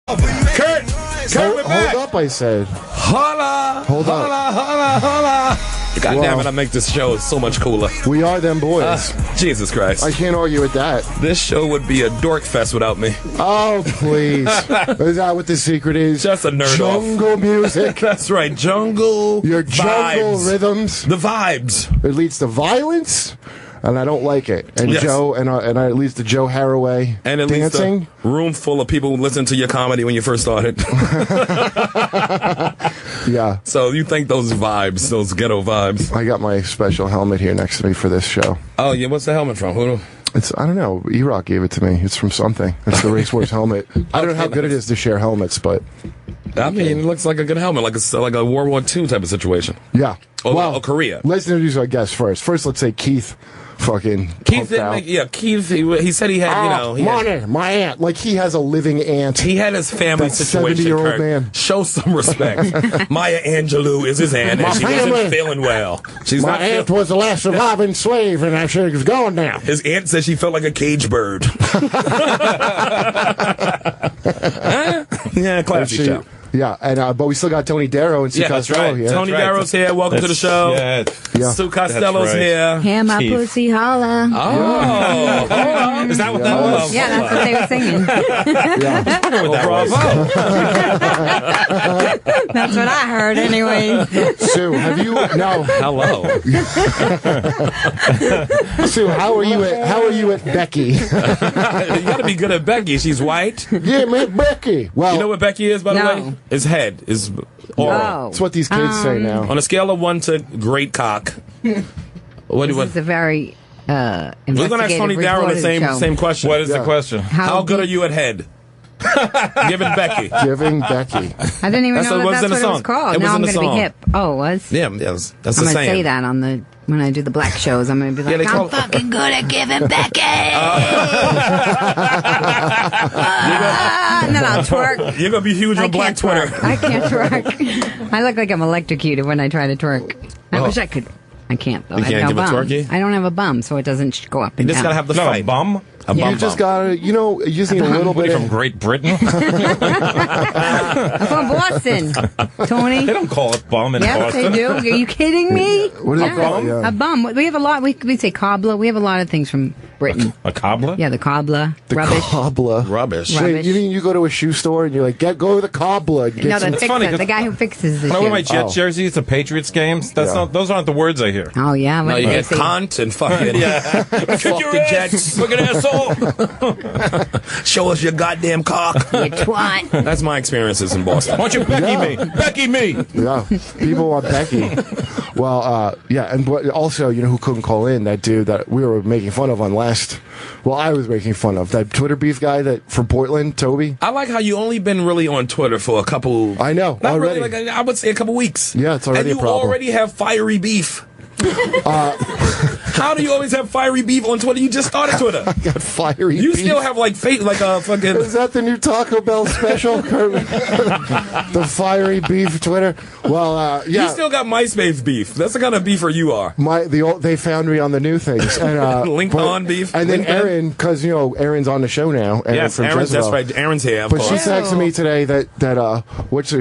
Kurt, we're back. Hold up, I said. Holla! Hold up. Holla! God damn it, I make this show so much cooler. We are them boys. Jesus Christ. I can't argue with that. This show would be a dork fest without me. Oh, please. Is that what the secret is? Just a nerd Jungle music. That's right, jungle Your jungle vibes. rhythms. The vibes. It leads to violence, and I don't like it. And Yes. Joe, and it leads to Joe Haraway And it dancing. leads to a room full of people who listened to your comedy when you first started. Yeah. So you think those vibes, those ghetto vibes. I got my special helmet here next to me for this show. Oh, yeah, what's the helmet from? Who? I don't know. E-Rock gave it to me. It's from something. It's the Race Wars helmet. I don't know how good it is to share helmets, but I mean, it looks like a good helmet, like a World War II type of situation. yeah. Or Korea. Let's introduce our guest first. First, let's say Keith fucking Keith punked out. Keith, he said he had, my aunt. Like he has a living aunt. he had his family That situation. 70-year-old Kurt. man. Show some respect. Maya Angelou is his aunt, My and she family. wasn't feeling well. She's My not aunt feel- was the last surviving slave, and I said it's gone now. His aunt said she felt like a cage bird. Yeah, classy show. Yeah, and but we still got Tony Daro and Sue Yeah, that's Costello right. here. Tony That's right. Darrow's here. Welcome to the show. Yeah. Yeah. Sue Costello's That's right. here. Hear my Chief. pussy holla. Oh, hold on. Is that what that was? Yeah, that's what they were singing. Yeah. Bravo. That's what I heard anyway. Sue, have you no? Hello. Sue, how are you at Becky? You got to be good at Becky. She's white. Yeah, man, Becky. Well, You know what Becky is, by the No. way? His head is oral. Oh. that's what these kids say now. On a scale of 1 to great cock. What do you This is a very We're going to ask Tony Darrow the same question. What is Yeah. the question? How good are you at head? Giving Becky. Giving Becky. I didn't even That's know what was that's in the what it was song. called. It was Now in I'm the going to song. be hip. Oh, it was? Yeah, yes. That's I'm the going to saying. say that when I do the black shows. I'm going to be like, call I'm it- fucking good at giving Becky. And then I'll twerk. You're going to be huge I on Black can't twerk. Twitter. I can't twerk. I look like I'm electrocuted when I try to twerk. I wish I could. I can't, though. You I have can't no give a bum. twerky? I don't have a bum, so it doesn't go up You and just down. got to have the No, fight. bum? A bum You just bum. gotta, you just need a little What are bit you from of. Great Britain? I'm from Boston, Tony. They don't call it bum in Yes, Boston. they do. Are you kidding me? What do they call it? Yeah. A bum. We have a lot. We say cobbler. We have a lot of things from Britain. A cobbler? Yeah, the cobbler. The rubbish. cobbler. Rubbish. Right. Wait, you mean you go to a shoe store and you're like, go to the cobbler and get No, some. the funny fixer. 'cause The guy who fixes the When I wear my shoe. Jet jerseys to Patriots games, that's Yeah. not. Those aren't the words I hear. Oh yeah. No, what you do they get say? cunt and fucking. Yeah. Fuck the Jets. Fucking asshole. Show us your goddamn cock. You twat. That's my experiences in Boston. Why don't you Becky me? Becky me! Yeah, people want Becky. Well, yeah, and also, who couldn't call in? That dude that we were making fun of on last. Well, I was making fun of that Twitter beef guy that from Portland, Toby. I like how you only been really on Twitter for a couple. I know, Not already. really, like I would say a couple weeks. Yeah, it's already a and you problem. already have fiery beef. How do you always have fiery beef on Twitter? You just started Twitter. Got fiery. You beef. still have like a fucking. Is that the new Taco Bell special? The fiery beef Twitter. Well, yeah. You still got MySpace beef. That's the kind of beefer you are. They found me on the new things. And, Link on beef. And then Link Erin, because Erin's on the show now. Erin Yes, from Aaron's. That's Jezebel. right. Aaron's here. Of But she course. texted me today that what's her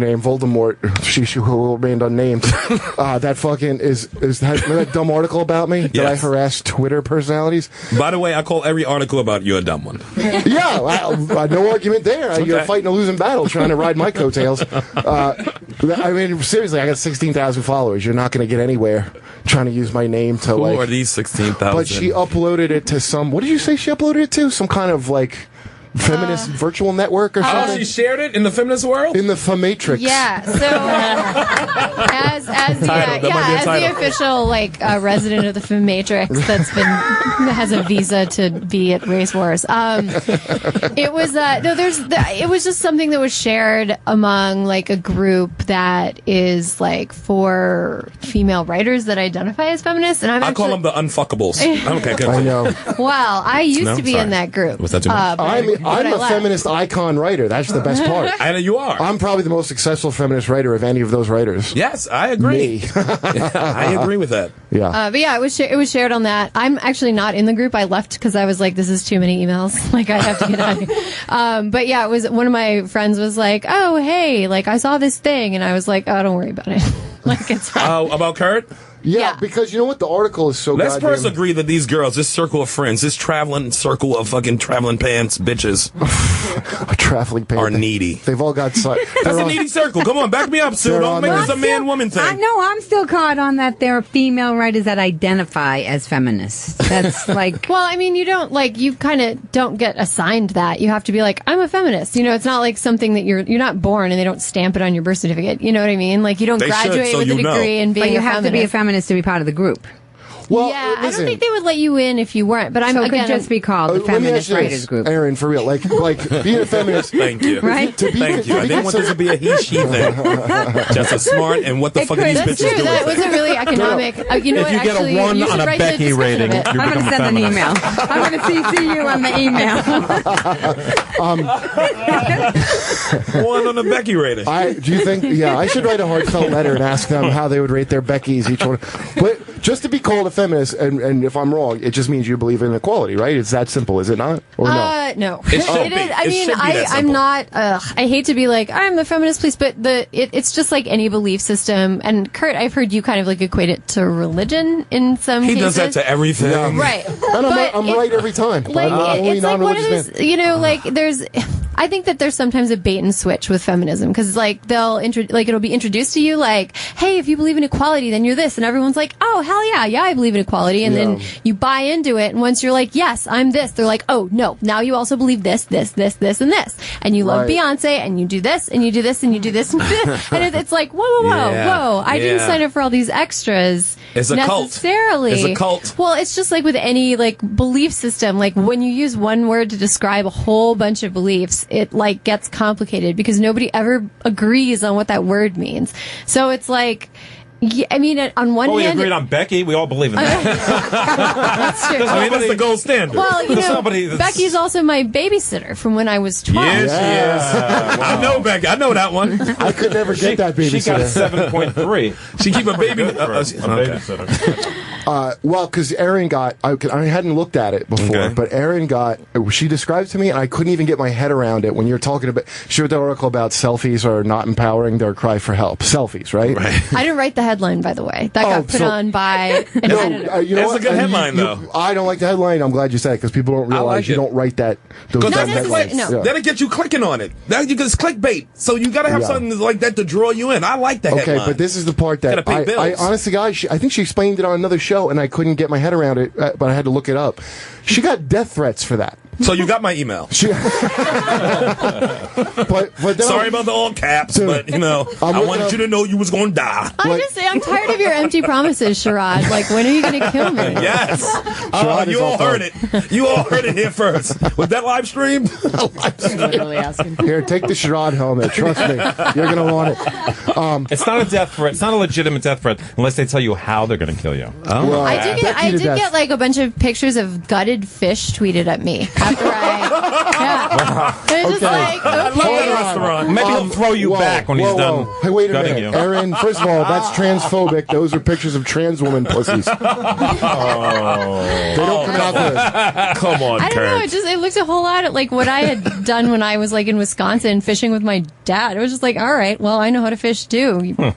name, Voldemort. She who remained unnamed. That fucking is that dumb article about me that I Yes. harass Twitter personalities. By the way, I call every article about you a dumb one. Yeah, no argument there. You're Okay. fighting a losing battle trying to ride my coattails. I mean, seriously, I got 16,000 followers. You're not going to get anywhere trying to use my name to Who are like. these 16,000? But she uploaded it to some. What did you say she uploaded it to? Some kind of like feminist virtual network or Oh, something. she shared it in the feminist world? In the Fematrix. Yeah. So as the Title. That might be a as the title. official resident of the Matrix that has a visa to be at Race Wars. It was it was just something that was shared among like a group that is like for female writers that identify as feminists, and I call them the unfuckables. Okay, good. I know. Well, I used No? to be Sorry. in that group. Was that too much? I'm a feminist icon writer. That's the best part. And you are. I'm probably the most successful feminist writer of any of those writers. Yes, I agree. Me. I agree with that. Yeah. But yeah, it was shared on that. I'm actually not in the group. I left because I was like, this is too many emails. Like, I have to get out of here. But yeah, it was one of my friends was like, oh, hey, like, I saw this thing. And I was like, oh, don't worry about it. Like, it's fine. Oh, about Kurt? Yeah, because you know what? The article is so Let's goddamn... first agree that these girls, this circle of friends, this traveling circle of fucking traveling pants bitches a traveling pants are needy. They've all got... That's a needy circle. Come on, back me up, Sue. Don't make this a man-woman thing. No, I'm still caught on that there are female writers that identify as feminists. That's like... Well, I mean, you don't, like, you kind of don't get assigned that. You have to be like, I'm a feminist. You know, it's not like something that you're not born and they don't stamp it on your birth certificate. You know what I mean? Like, you don't graduate with a degree and being But you have to be a feminist to be part of the group. Well, yeah, listen, I don't think they would let you in if you weren't. But I'm So it again, could just be called the let me ask Feminist you Writers this, Group. Aaron, for real. Like being a feminist... Thank you. Right? Thank you. I didn't want this to be a he-she thing. Just a smart and what the fuck are these That's bitches true. doing? That wasn't really economic. You know If what? you get Actually, a 1 you should on a write the Becky description rating, of it. you I'm going to become a send an feminist. email. I'm going to CC you on the email. 1 on the Becky rating. Do you think... Yeah, I should write a heartfelt letter and ask them how they would rate their Beckys, each one. But just to be called a feminist, and if I'm wrong, it just means you believe in equality, right? It's that simple, is it not? Or no? No. It should be. I It mean, should be that I'm simple. not. I hate to be like I'm the feminist, please, but it's just like any belief system. And Kurt, I've heard you kind of like equate it to religion in some He cases. does that to everything. Yeah. Right. And But I'm right every time. Like I'm only it's like one of non-religious those, man. you know, like there's. I think that there's sometimes a bait and switch with feminism because like it'll be introduced to you like, hey, if you believe in equality, then you're this, and everyone's like, oh hell yeah, I believe in equality, and then you buy into it, and once you're like, yes, I'm this, they're like, oh no, now you also believe this, and this, and you love Right. Beyonce, and you do this, and you do this, and you do this, and this, and it's like, whoa, Yeah. I didn't Yeah. sign up for all these extras. It's a cult. Necessarily. It's a cult. Well, it's just like with any like belief system, like when you use one word to describe a whole bunch of beliefs, it like gets complicated because nobody ever agrees on what that word means. So it's like, I mean, on one Well, we hand, agreed on Becky. We all believe in that. that's true. I mean, that's the gold standard. Well, you There's know, somebody that's- Becky's also my babysitter from when I was 12. Yes, Yeah. I know Becky. I know that one. I could never get that She got a babysitter. 7.3. She keep a baby. A Okay. babysitter. Well, because Erin got... I hadn't looked at it before, Okay. but Erin got... She described to me, and I couldn't even get my head around it when you're talking about... She wrote the article about selfies are not empowering, they're a cry for help. Selfies, right? Right. I didn't write the headline, by the way. That got put so- on by an No, editor. you know That's what? a good headline, though. I don't like the headline. I'm glad you said it because people don't realize like you it. don't write that. Those Because Not dumb that's necessarily- headlines. no. Yeah. That'll get you clicking on it. It's clickbait. So you got to have Yeah. something like that to draw you in. I like the Okay, headline. but this is the part that Gotta pay bills. I honestly, guys, I think she explained it on another show, and I couldn't get my head around it, but I had to look it up. She got death threats for that. So you got my email. She, but then Sorry about the all caps, Dude, but you know, I'm I looking wanted up- you to know you was going to die. I'm just saying, I'm tired of your empty promises, Sherrod. Like, when are you going to kill me? Yes. Sherrod You is all all heard it. You all heard it here first. Was that live stream? Literally asking. Here, take the Sherrod helmet. Trust me, you're gonna want it. It's not a death threat. It's not a legitimate death threat unless they tell you how they're going to kill you. Well, I did get, Becky I to did death. get like a bunch of pictures of gutted fish tweeted at me after yeah. It was just like, I love okay. that restaurant. Maybe he'll throw you Whoa, back when whoa, he's done. whoa. Hey, wait a gutting minute, you. Erin. First of all, that's transphobic. Those are pictures of trans woman pussies. They don't come out good. Come on, I don't know. Kurt. It looked a whole lot like what I had done when I was like in Wisconsin fishing with my dad. It was just like, all right, well, I know how to fish too. You idiot.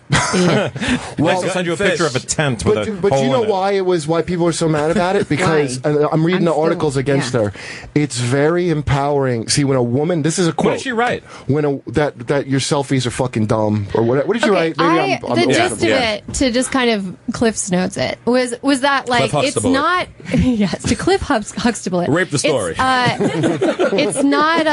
Well, I'll send you a fish. picture of a tent with a But hole you know in it. why people are so mad about it? Because Why? I'm reading I'm the still- articles against yeah. her. It's very empowering. See, when a woman, this is a quote. What did she write? When that your selfies are fucking dumb or whatever. What did you Okay, write? Maybe I'm the old gist of enough. it, to just kind of Cliff's notes it, was that like Cliff it's Huxtable it. not yes to Cliff Huxtable it. Rape the story. It's not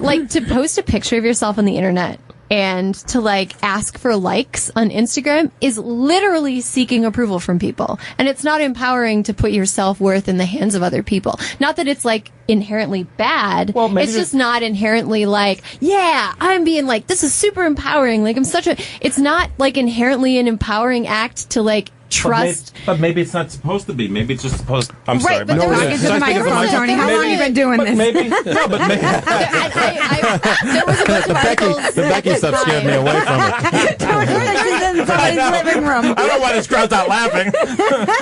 like to post a picture of yourself on the internet and to like ask for likes on Instagram is literally seeking approval from people. And it's not empowering to put your self-worth in the hands of other people. Not that it's like inherently bad. Well, maybe it's just not inherently like, yeah, I'm being like, this is super empowering. Like it's not like inherently an empowering act to like trust. But maybe it's not supposed to be. Maybe it's just supposed. I'm Right, sorry, but there was- Talk into the microphone, Tony. How long have you been doing this? Maybe no, but maybe. There was a bunch of articles. The Becky stuff scared me away from it. Tony is in somebody's living room. I don't know why this crowd's not laughing.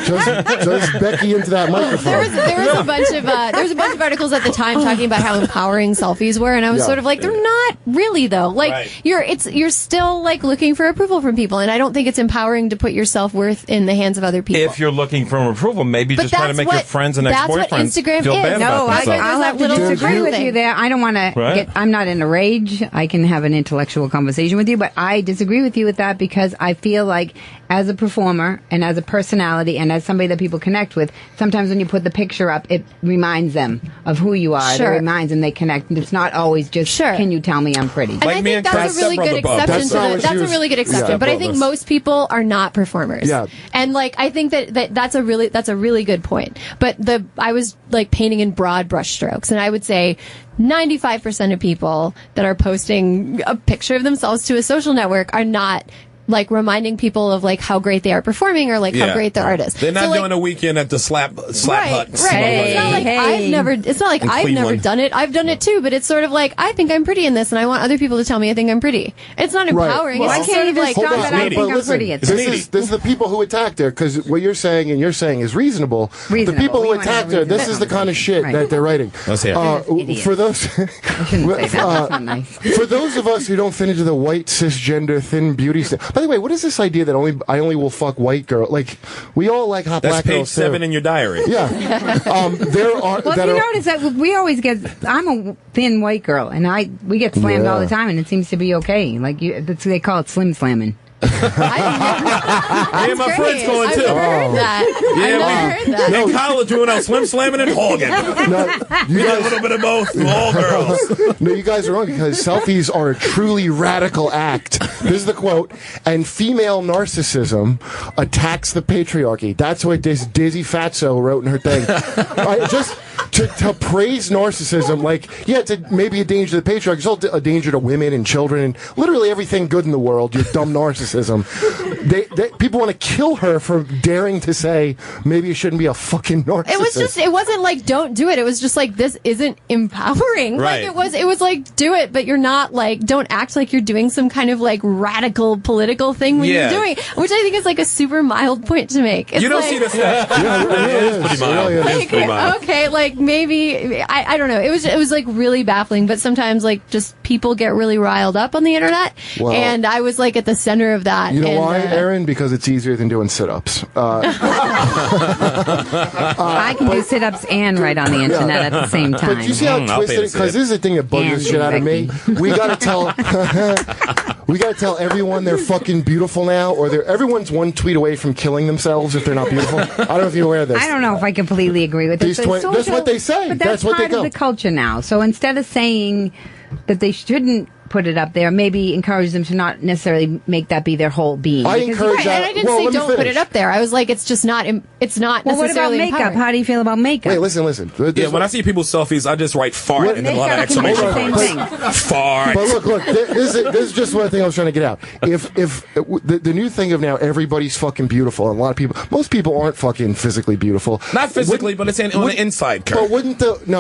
Just Becky into that microphone. There was a bunch of articles at the time talking about how empowering selfies were, and I was Yeah. sort of like, they're not really though. Like Right. you're still like looking for approval from people, and I don't think it's empowering to put your self-worth in the hands of other people. If you're looking for approval, maybe But just trying to that's make your what- friends and that's what ex-boyfriends Instagram feel is. bad No, about themselves. I'll have to Little disagree with thing. you there. I don't want Right. to I'm not in a rage. I can have an intellectual conversation with you, but I disagree with you with that because I feel like as a performer and as a personality and as somebody that people connect with, sometimes when you put the picture up, it reminds them of who you are. Sure. It reminds them they connect. It's not always just, Sure. can you tell me I'm pretty? And Like I me think and that's Chris, a really good stepbrother Bob. exception That's to not the, what that's she a was- really good exception. yeah, but I think brothers. most people are not performers. Yeah. And like I think that's a really good point. But I was like painting in broad brushstrokes, and I would say 95% of people that are posting a picture of themselves to a social network are not like reminding people of like how great they are performing or like how great their art is. They're not So, like, doing a weekend at the slap hut. Right. It's not like Hey. It's not like In I've never Cleveland. done it. I've done it too, but it's sort of like I think I'm pretty in this, and I want other people to tell me I think I'm pretty. It's not Right. empowering. Well, it's I just can't sort of even like stop Hold that on, I but think I'm listen, pretty. It's this is the people who attacked her because what you're saying and you're saying is reasonable. The Reasonable. people We who want to have attacked her, this reasonable is the kind of shit Right. that they're writing. Let's hear it. Idiots. For those, I shouldn't say that. That's not nice. for those of us who don't fit into the white cisgender thin beauty stuff. By the way, what is this idea that I only will fuck white girl? Like we all like hot That's black page girls 7 too. in your diary. Yeah, there are. Well, that if you are, notice that we always get, I'm a thin white girl, and we get slammed all the Yeah. time, and it seems to be okay. Like they call it slim slamming. Me and my friends going I've too. never heard that. Yeah, I've never heard that. In college, we went out slim slamming and hogging. no, you We did a guys, little bit of both. All girls. no, you guys are wrong because selfies are a truly radical act. This is the quote. And female narcissism attacks the patriarchy. That's what this Dizzy Fatso wrote in her thing. Just to praise narcissism, like, yeah, it's maybe a danger to the patriarchy. It's also a danger to women and children and literally everything good in the world. You dumb narcissism. People want to kill her for daring to say maybe you shouldn't be a fucking narcissist. It wasn't like don't do it. It was just like this isn't empowering. Right. Like it was like do it, but you're not like don't act like you're doing some kind of like radical political thing when Yeah. you're doing it, which I think is like a super mild point to make. It's You don't like, see the stuff. Yeah, it really is. pretty It mild. really is. It is pretty mild. okay, like maybe I don't know. It was like really baffling, but sometimes like just people get really riled up on the internet, Well, and I was like at the center of that. You know and, why, Aaron? Because it's easier than doing sit-ups. I can do sit-ups and write on the internet at the same time. But you see how I'll pay twisted? to see Because it. this is the thing that bugs the And shit out of me. We gotta tell, we gotta tell everyone they're fucking beautiful now, or everyone's one tweet away from killing themselves if they're not beautiful. I don't know if you're aware of this. I don't know if I completely agree with These it. but that's what they say. But That's that's, what they part of go. the culture now. So instead of saying that they shouldn't put it up there, maybe encourage them to not necessarily make that be their whole being. I Because- encourage Right, that. and I didn't well, say let me don't put finish. it up there. I was like, it's just not. It's not Well, what about necessarily makeup? empowering. How do you feel about makeup? Wait, listen. Yeah, when I see people's selfies, I just write fart What- and then a lot of Makeup can be exclamation the same points. thing. Fart. But look, this is just one thing I was trying to get out. If the new thing of now everybody's fucking beautiful, and a lot of people, most people aren't fucking physically beautiful. Not physically, but it's on the inside, Kurt. But wouldn't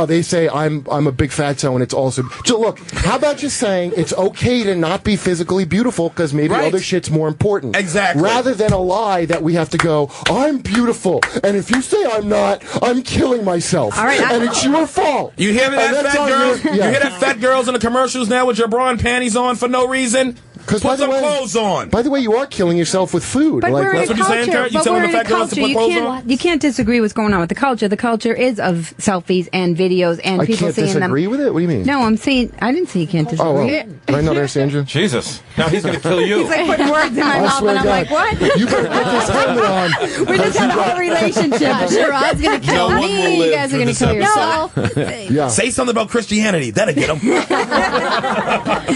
they say I'm a big fatso and it's also so look, how about just saying it's okay to not be physically beautiful because maybe Right. other shit's more important. Exactly. Rather than a lie that we have to go, I'm beautiful, and if you say I'm not, I'm killing myself. All right, and it's your fault. You hear And that, that's fat all girls? you're- You yeah. hear that, fat girls in the commercials now with your bra and panties on for no reason? Because by Put the some way, clothes on. By the way, you are killing yourself with food. But we're in That's a what you're saying, culture. Kurt? You But telling we're the in a fat girls to culture. put clothes on? You can't disagree what's going on with the culture. The culture is of selfies and videos and I people can't seeing disagree them. with it. What do you mean? No, I'm saying I didn't say you can't disagree. Oh, well, did I not understand you? Jesus. Now he's going to kill you. He's like putting words in my I mouth, swear and I'm to like, God. what? You better put this helmet on. We just had a whole relationship. Sherrod's gonna kill No one will me. You live guys are through gonna this kill episode. yourself. Yeah, Say something about Christianity. That'll get them.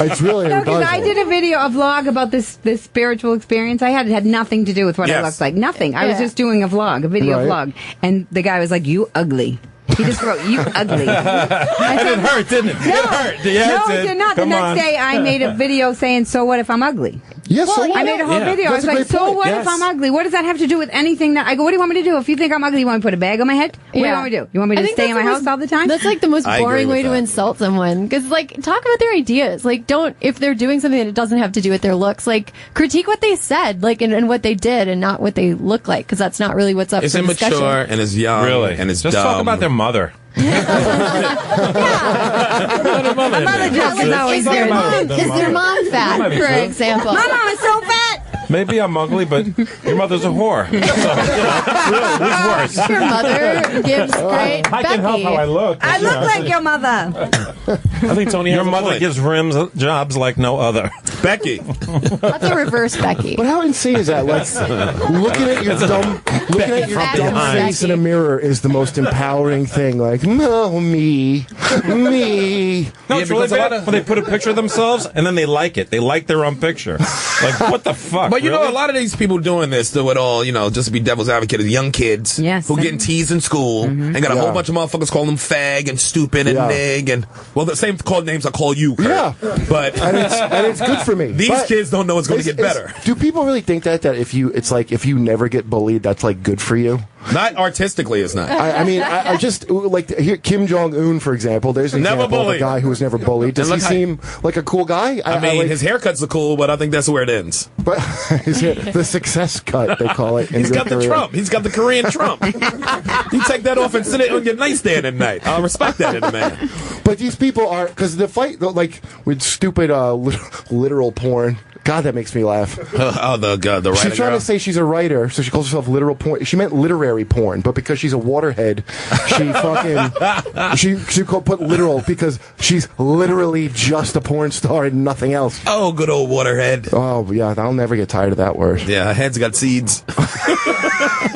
it's really No, because I embarrassing. did a vlog about this spiritual experience I had. It had nothing to do with what I Yes. looked like. Nothing. I was Yeah. just doing a video Right. vlog. And the guy was like, you ugly. He just wrote, "You ugly." And it hurt, didn't it? No, It hurt. Yeah, no, it did not. The Come next on. day, I made a video saying, "So what if I'm ugly?" Yes, so I what? made a whole video. I That's was a like, great "So point. what Yes. if I'm ugly? What does that have to do with anything?" That I go, "What do you want me to do? If you think I'm ugly, you want me to put a bag on my head? What do you want me to do? You want me I to think stay in that's my the house most- all the time?" That's like the most I agree boring with way to that. insult someone. Because, like, talk about their ideas. Like, don't, if they're doing something that it doesn't have to do with their looks, like, critique what they said, like, and what they did and not what they look like. Because that's not really what's up It's for discussion. immature and it's young Really? and it's Just dumb. talk about their mother. My mother joke is always Is their good. mom, is their mom fat, might be for true. example? My mom is so fat. Maybe I'm ugly, but your mother's a whore. So, really, who's worse? Your mother gives great I can help Becky. how I look. I look like your mother. I think Tony has Your a mother point. gives rims jobs like no other. Becky. That's a reverse Becky. But how insane is that? Like, looking at your dumb Becky. face in a mirror is the most empowering thing. Like, no, me. No, Yeah, it's really because a lot bad of- when they put a picture of themselves and then they like it. They like their own picture. Like, what the fuck? But you know, really? a lot of these people doing this do it all, just to be devil's advocate, is young kids Yes. who getting teased in school and got a Yeah. whole bunch of motherfuckers calling them fag and stupid and Yeah. nig and, well, the same called names I call you, Kurt. Yeah. But And it's good for me. these But kids don't know it's going to get better. Do people really think that if you never get bullied, that's like good for you? Not artistically, it's not. I mean, I just like here Kim Jong Un, for example. There's an Never example of a bullied. guy who was never bullied. Does And he look how- seem like a cool guy? I mean, like, his haircuts are cool, but I think that's where it ends. but the success cut they call it. in He's got the Korea. Trump. He's got the Korean Trump. You take that off and sit it on your nightstand at night. I'll respect that in a man. But these people are because the fight like with stupid literal porn. God, that makes me laugh. Oh, the writer She's trying girl. to say she's a writer, so she calls herself literal porn. She meant literary porn, but because she's a waterhead, she fucking she put literal because she's literally just a porn star and nothing else. Oh, good old waterhead. Oh yeah, I'll never get tired of that word. Yeah, her head's got seeds.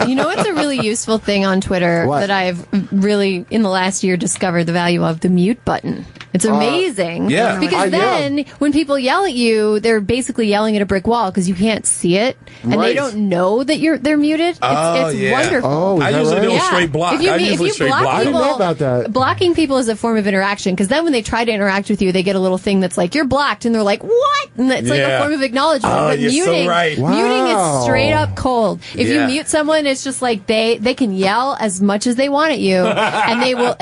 You know what's a really useful thing on Twitter What? that I've really, in the last year, discovered the value of? The mute button. It's amazing. yeah. Because then, when people yell at you, they're basically yelling at a brick wall because you can't see it. And Right. they don't know that they're muted. It's yeah. wonderful. Oh, I is that usually right? do a straight block. If you, I if usually you straight block block. I didn't people, know about that. blocking people is a form of interaction because then when they try to interact with you, they get a little thing that's like, you're blocked. And they're like, what? And it's like a Yeah. form of acknowledgement. Oh, but you're so muting, right. muting Wow. is straight up cold. If Yeah. you mute someone, it's just like they can yell as much as they want at you, and they won't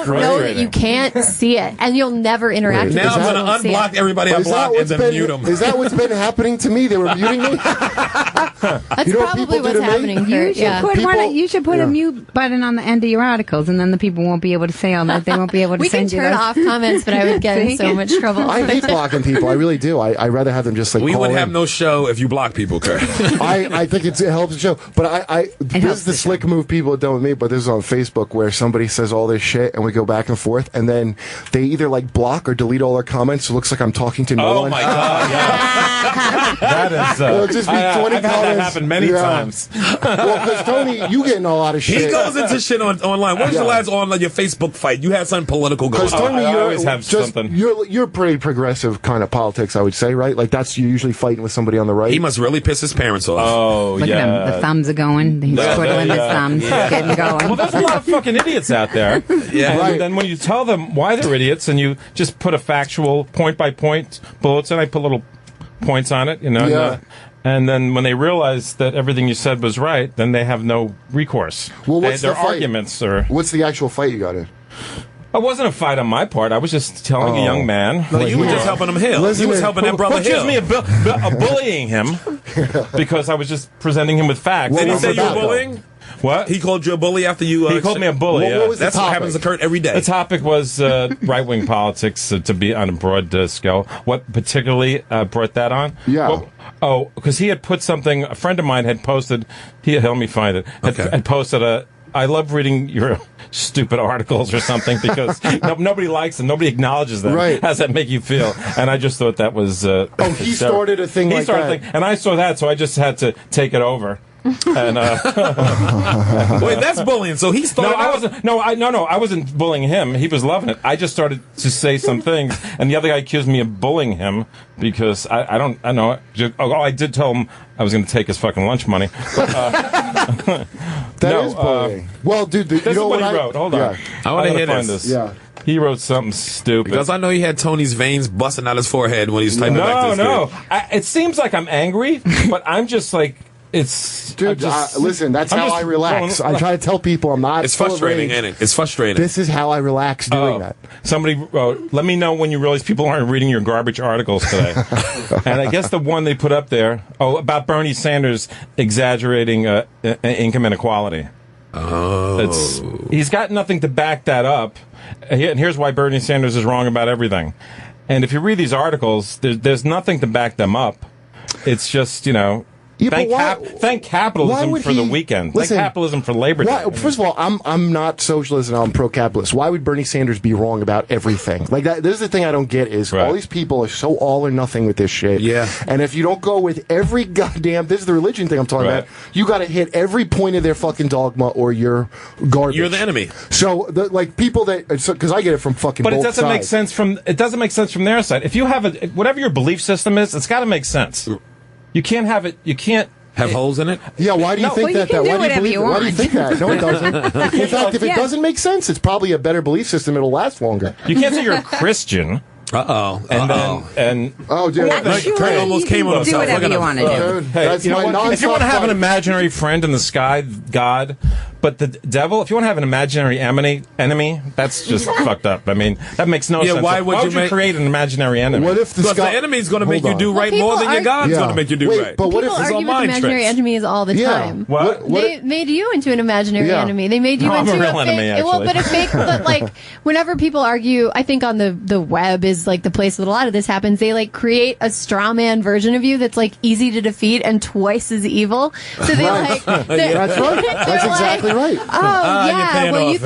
know that you can't see it, and you'll never interact with Now them. I'm so going you to won't see it. unblock everybody I Is that block and what's then been? mute them. Is that what's been happening to me? They were muting me. That's You know what probably people do what's to me? happening. You Kurt. should Yeah. put People- you should put yeah. a mute button on the end of your articles, and then the people won't be able to say all that. They won't be able to We can send you turn those. off comments, but I would get in See? so much trouble. I hate blocking people. I really do. I rather have them just like. We call would in. have no show if you block people, Kurt. I think it helps the show, but this helps is the the slick move people have done with me. But this is on Facebook where somebody says all this shit and we go back and forth, and then they either like block or delete all their comments. So it looks like I'm talking to no Oh one. my god! Yeah. That is. It'll just be 20 I've had that comments. happen many Yeah. times. Well, because Tony, you getting a lot of shit. He goes into shit online. When was the last online your Facebook fight? You had something political going Because on. Tony, I you're always have just, something. You're pretty progressive kind of politics, I would say, right? Like that's you usually fighting with somebody on the right. He must really piss his parents off. Oh Look yeah. at him. The thumbs are going. He's twiddling his thumbs. Getting going. Well, there's a lot of fucking idiots out there. Yeah. And Right. then when you tell them why they're idiots and you just put a factual point by point bullets and I put little points on it, Yeah. and then when they realize that everything you said was right, then they have no recourse. Well, what's their the fight? arguments are. What's the actual fight you got in? It wasn't a fight on my part. I was just telling a young man. No, you were just helping him heal. Listen You was to- helping that brother Excuse heal. me, bullying him because I was just presenting him with facts. Did he Well, say you were about, though? bullying? What? He called you a bully after you. He called me a bully. What yeah. was the That's what topic? happens to Kurt every day. The topic was right-wing politics to be on a broad scale. What particularly brought that on? Yeah. Well, because he had put something. A friend of mine had posted. Help me find it. Okay. Had posted I love reading your stupid articles or something because nobody likes them. Nobody acknowledges them. Right. How does that make you feel? And I just thought that was. He started a thing He like started that. a thing, and I saw that, so I just had to take it over. And Wait, that's bullying. So he started. I wasn't bullying him. He was loving it. I just started to say some things, and the other guy accused me of bullying him because I did tell him I was going to take his fucking lunch money. But, That is bullying. Well, dude, this is what he wrote. Hold on. I want to hear find this. Yeah. He wrote something stupid. Because I know he had Tony's veins busting out his forehead when he's typing back to his kid. It seems like I'm angry, but I'm just like, it's... Dude, listen, that's how I relax. I try to tell people I'm not. It's frustrating, ain't it? It's frustrating. This is how I relax doing that. Somebody wrote, let me know when you realize people aren't reading your garbage articles today. And I guess the one they put up there, about Bernie Sanders exaggerating income inequality. Oh. He's got nothing to back that up. And here's why Bernie Sanders is wrong about everything. And if you read these articles, there's nothing to back them up. It's just, thank capitalism for the weekend. Listen, thank capitalism for Labor Day. First of all, I'm not socialist and I'm pro-capitalist. Why would Bernie Sanders be wrong about everything? Like that. This is the thing I don't get is all these people are so all or nothing with this shit. Yeah. And if you don't go with every goddamn, this is the religion thing I'm talking about. You got to hit every point of their fucking dogma or you're garbage. You're the enemy. So people that because I get it from fucking. But both it doesn't make sides. sense from their side. If you have whatever your belief system is, it's got to make sense. You can't have it. You can't have holes in it. Yeah, why do you think that? Why do you think that? No, it doesn't. In fact, if it doesn't make sense, it's probably a better belief system. It'll last longer. You can't say you're a Christian. Oh, dude, Kurt almost came on himself. Do whatever you want to do. Hey, if you want to have an imaginary friend in the sky, God, but the devil, if you want to have an imaginary enemy, that's just fucked up. I mean, that makes no sense. Why would you create an imaginary enemy? What if the enemy's going to make you do right more than your God's going to make you do right? But what if people argue with imaginary enemies all the time? What? They made you into an imaginary enemy. They made you into a real fake. enemy, actually. But a fake. But like, whenever people argue, I think on the web is like the place that a lot of this happens. They like create a straw man version of you that's like easy to defeat and twice as evil. So they that's right. That's exactly right. Oh yeah. Well, you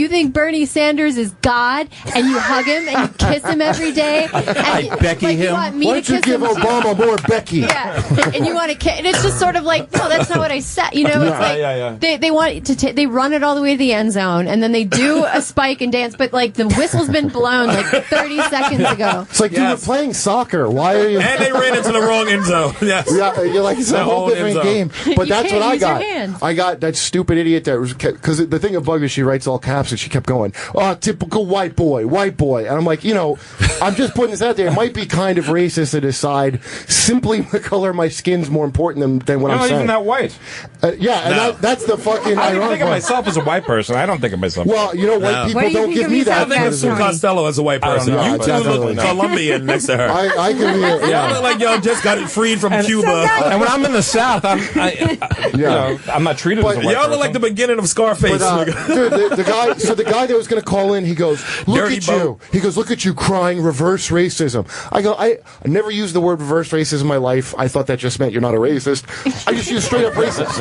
think Bernie Sanders is God, and you hug him and you kiss him every day. And Becky him. Why don't you give Obama more Becky? Yeah, and you want to kiss. And it's just sort of like, no, that's not what I said. It's like they want to they run it all the way to the end zone, and then they do a spike and dance, but like the whistle's been blown like 30 seconds ago. It's like, dude, we're playing soccer. Why are you? And they ran into the wrong end zone. Yes. Yeah, you're like, it's a whole different game. But that's what I got. Hands. I got that stupid idiot that was, because the thing that bugged me, she writes all caps and she kept going, oh, typical white boy. And I'm like, I'm just putting this out there. It might be kind of racist to decide simply the color of my skin's more important than what I'm saying. I'm not even that white. That's the fucking I don't ironic think of part. myself as a white person. I don't think of myself. Well, white people What do you don't think give of me yourself that. I think of Sue Costello as a white person. know, You but two definitely look not. Colombian next to her. I can hear. Y'all look like y'all just got freed from Cuba. And when I'm in the South, I'm not treated as a white Y'all person. look like the beginning of Scarface. Dude, the guy that was going to call in, he goes, look Dirty at you. He goes, look at you crying reverse racism. I go, I never used the word reverse racism in my life. I thought that just meant you're not a racist. I just use straight up racist.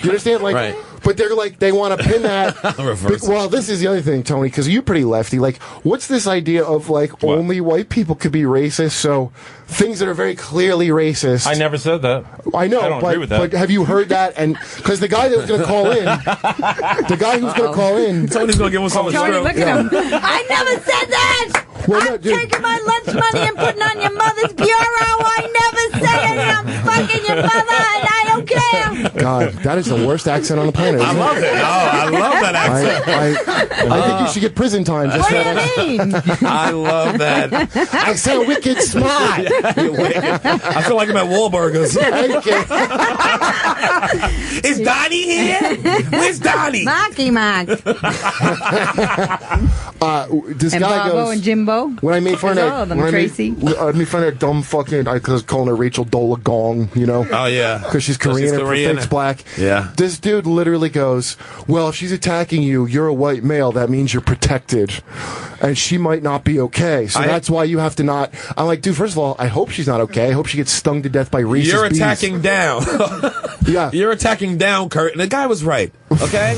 You understand? Like, right. But they're like, they want to pin that. Well, this is the other thing, Tony, because you're pretty lefty. Like, what's this idea of like only white people could be racist? So things that are very clearly racist. I never said that. I know, I don't agree with that. but have you heard that? And because the guy that was going to call in, Tony's going to give us some Tony, stroke. look at him. I never said that. Well, no, I'm dude. taking my lunch money and putting on your mother's bureau. I never said it. I'm fucking your mother, and I don't care. God, that is the worst accent on the planet. I love it. Oh, I love that accent. I think you should get prison time. Just What for do you mean? I love that. I sound wicked smart. You're wicked. I feel like I'm at Wahlburgers. Is Donnie here? Where's Donnie? Marky Mark. This And guy Bobo goes. and Jimbo. When I made fun There's of all of them, when Tracy. I made fun of that dumb fucking, I was calling her Rachel Dola Gong, Oh, yeah. because she's Korean and thinks black. Yeah. This dude literally goes, well, if she's attacking you, you're a white male. That means you're protected, and she might not be okay. So that's why you have to not. I'm like, dude. First of all, I hope she's not okay. I hope she gets stung to death by rhesus You're bees. attacking down. Yeah. You're attacking down, Kurt. And the guy was right. Okay,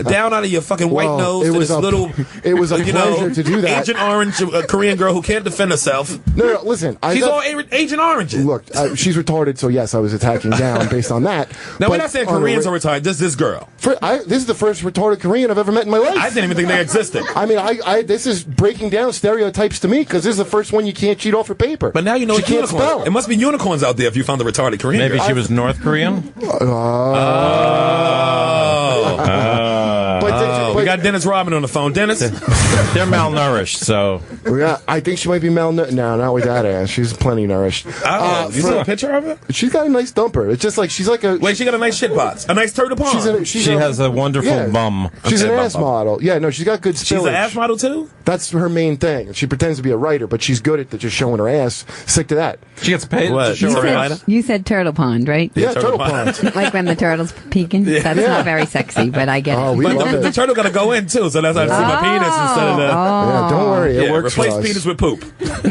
down out of your fucking white nose to this little. It was a pleasure to do that. Agent Orange, a Korean girl who can't defend herself. No, listen. She's all Agent Orange. Look, she's retarded, so yes, I was attacking down based on that. Now, we're not saying Koreans are retarded. This girl. This is the first retarded Korean I've ever met in my life. I didn't even think they existed. I mean, this is breaking down stereotypes to me because this is the first one you can't cheat off for paper. But now you know she can't spell. It must be unicorns out there if you found the retarded Korean Maybe girl. she was North Korean? We got Dennis Rodman on the phone. Dennis? They're malnourished, so. Yeah, I think she might be malnourished. No, not with that ass. She's plenty nourished. You see a picture of her? She's got a nice dumper. It's just like she's like a. Wait, she got a nice shit box. A nice turtle pond. She has a wonderful bum. She's an ass model. Yeah, no, she's got good spillage. She's an ass model too? That's her main thing. She pretends to be a writer, but she's good at just showing her ass. Stick to that. She gets paid to show her ass. You said turtle pond, right? Yeah, turtle pond. Like when the turtle's peeking. That's not very sexy, but I get it. But the turtle got to go in too, so that's how I see my penis instead of the. Yeah, don't worry, it works for us. Replace penis with poop.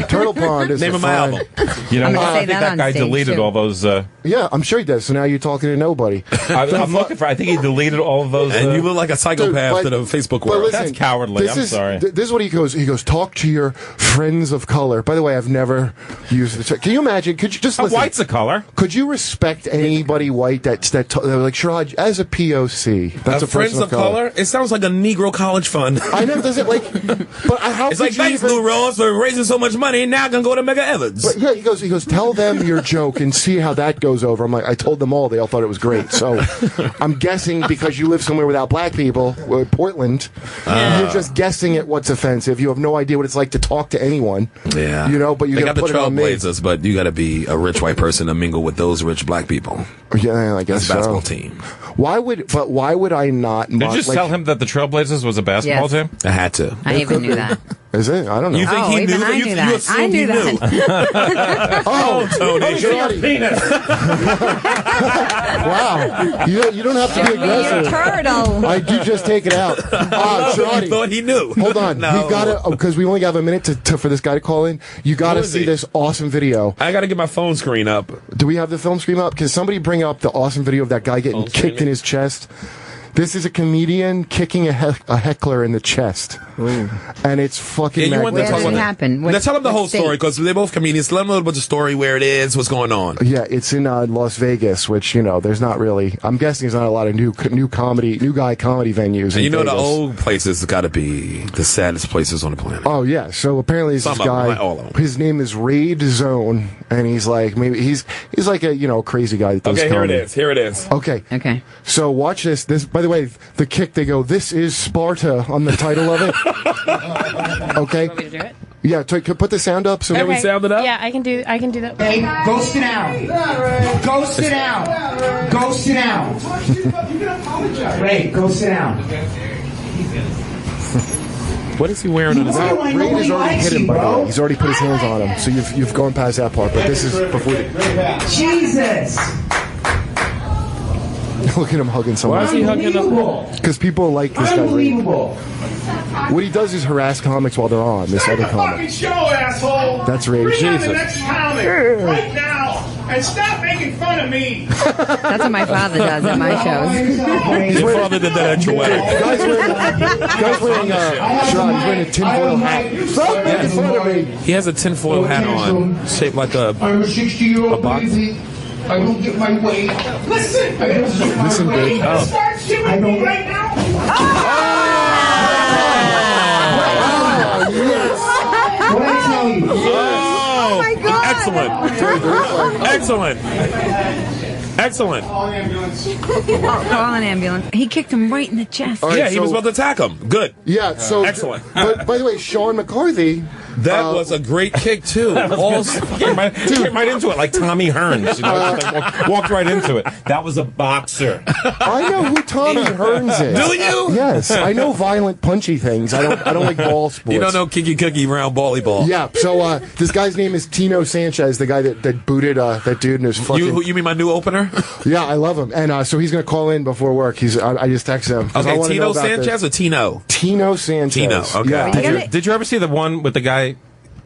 Turtle pond is name of my album. You know, I think that guy deleted all those. Yeah, I'm sure he does. So now you're talking to nobody. I'm looking for. I think he deleted all of those. And you look like a psychopath to the Facebook world. Listen, that's cowardly. I'm sorry. This is what he goes. He goes, talk to your friends of color. By the way, I've never used the. Can you imagine? Could you just listen? White's a color. Could you respect anybody white that's like Sharaj as a POC? That's a friends of color. It sounds like a Negro college fund. I know. Does it like? But how? It's like thanks, Lou Rawls, for raising so much money. Now I can go to Mega Evans. But yeah, he goes. Tell them your joke and see how that goes over. I'm like, I told them all. They all thought it was great. So I'm guessing because you live somewhere without black people, Portland, you're just guessing at what's offensive. You have no idea what it's like to talk to anyone. Yeah, you know. But you got the put it on me. Trailblazers, but you got to be a rich white person to mingle with those rich black people. Yeah, I guess That's a basketball so. team. Why would I not? Did you tell him that the Trailblazers was a basketball team? I had to. I even knew that. Is it? I don't know. You think he knew? I knew that. I knew that. Oh, Tony, show your penis. Wow. You don't have to be aggressive. Turtle. I do just take it out. You thought he knew. Hold on. No. We've got to, because we only have a minute for this guy to call in. You got to see this awesome video. I got to get my phone screen up. Do we have the film screen up? Can somebody bring up the awesome video of that guy getting kicked in his chest? This is a comedian kicking a heckler in the chest. Ooh. And it's fucking you want to talk about happen? Now tell them the whole story, because they're both comedians. Tell them a little bit of the story, where it is, what's going on. Yeah, it's in Las Vegas, which, there's not really, I'm guessing there's not a lot of new guy comedy venues. And in the old places have got to be the saddest places on the planet. Oh, yeah. So apparently this guy, all of them. His name is Raid Zone, and he's like, he's like a, crazy guy that does comedy. Here it is. Okay. So watch this. By the way, the kick, they go, "This is Sparta" on the title of it. Okay. You want me to do it? Yeah, put the sound up. So Can we sound it up? Yeah, I can do that. Hey, go sit down. Go sit down. Go sit down. Ray, go sit down. What is he wearing on his head? Raid has already hit him, by the way. He's already put his hands on him. So you've gone past that part, but this is before. Jesus. Look at him hugging someone. Why is he hugging him? Because people like this guy. Unbelievable. What he does is harass comics while they're on. This other comic. Show, asshole. That's Raid. Bring on Jesus. the next comic right now, and stop making fun of me. That's what my father does at my shows. Your father did that at your wedding. Guy's wearing he's wearing a tinfoil hat. Stop making fun of me. He has a tinfoil hat on, shaped like a I'm a 60-year-old box. crazy. I don't get my way. Listen, dude. Start shooting me right now. What I tell you? Oh my God! Excellent. Excellent. Call an ambulance. He kicked him right in the chest. Right, Yeah, he was about to attack him. Good. Yeah, so Excellent. But by the way, Sean McCarthy. That was a great kick too. Came right into it like Tommy Hearns. Just like walked right into it. That was a boxer. I know who Tommy Hearns is. Do you? Yes, I know violent, punchy things. I don't like ball sports. You don't know kicky cookie round bally ball. Yeah. So this guy's name is Tino Sanchez, the guy that booted that dude in his fucking. You mean my new opener? Yeah, I love him, and so he's gonna call in before work. I just texted him. I Okay, wanna know Tino about Sanchez this. or Tino? Tino Sanchez. Tino, okay. Yeah. Did you ever see the one with the guy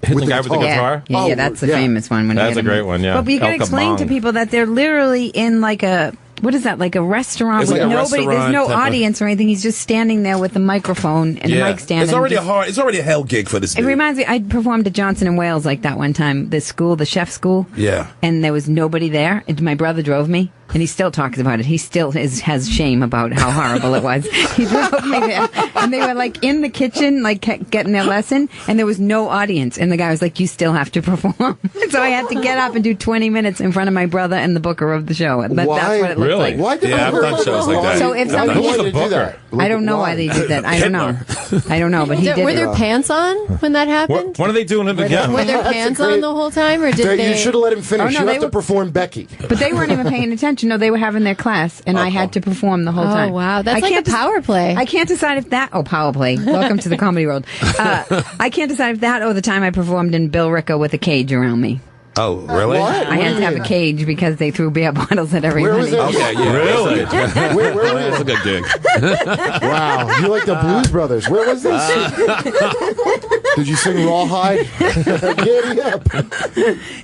hitting the guy with the guitar? Yeah, that's the famous one. When That's a great one, yeah. But you got to El explain to Kabong. people that they're literally in like a what is that, like a restaurant It's with like a nobody, there's restaurant no type of- audience or anything. He's just standing there with the microphone and the mic stand. It's and already just- it's already a hell gig for this It dude. reminds me, I performed at Johnson and Wales like that one time, the chef school. Yeah. And there was nobody there. And my brother drove me, and he still talks about it. He still has shame about how horrible it was. He drove me there, and they were like in the kitchen, like getting their lesson, and there was no audience. And the guy was like, "You still have to perform." So I had to get up and do 20 minutes in front of my brother and the booker of the show. That's what it looked like. Why did Yeah, I've done shows like that. So if why somebody- did Who's they the do booker? that? I don't know why they did that. I don't know. I don't know, but he did Were it. there pants on when that happened? When are they doing it again? Were there pants on the whole time, or did they? You should have let him finish. Oh, no, you they have to were- perform Becky. But they weren't even paying attention. No, they were having their class, and I had to perform the whole Oh, time. wow. That's I like can't a power play. I can't decide if that. Oh, power play. Welcome to the comedy world. I can't decide if that or the time I performed in Bill Ricca with a cage around me. Oh, really? What? I had to have a cage because they threw beer bottles at everybody. Where was it? Okay, yeah. Really? Where were That's a you? good gig. Wow, you like the Blues Brothers. Where was this? Did you sing Rawhide? Giddy up.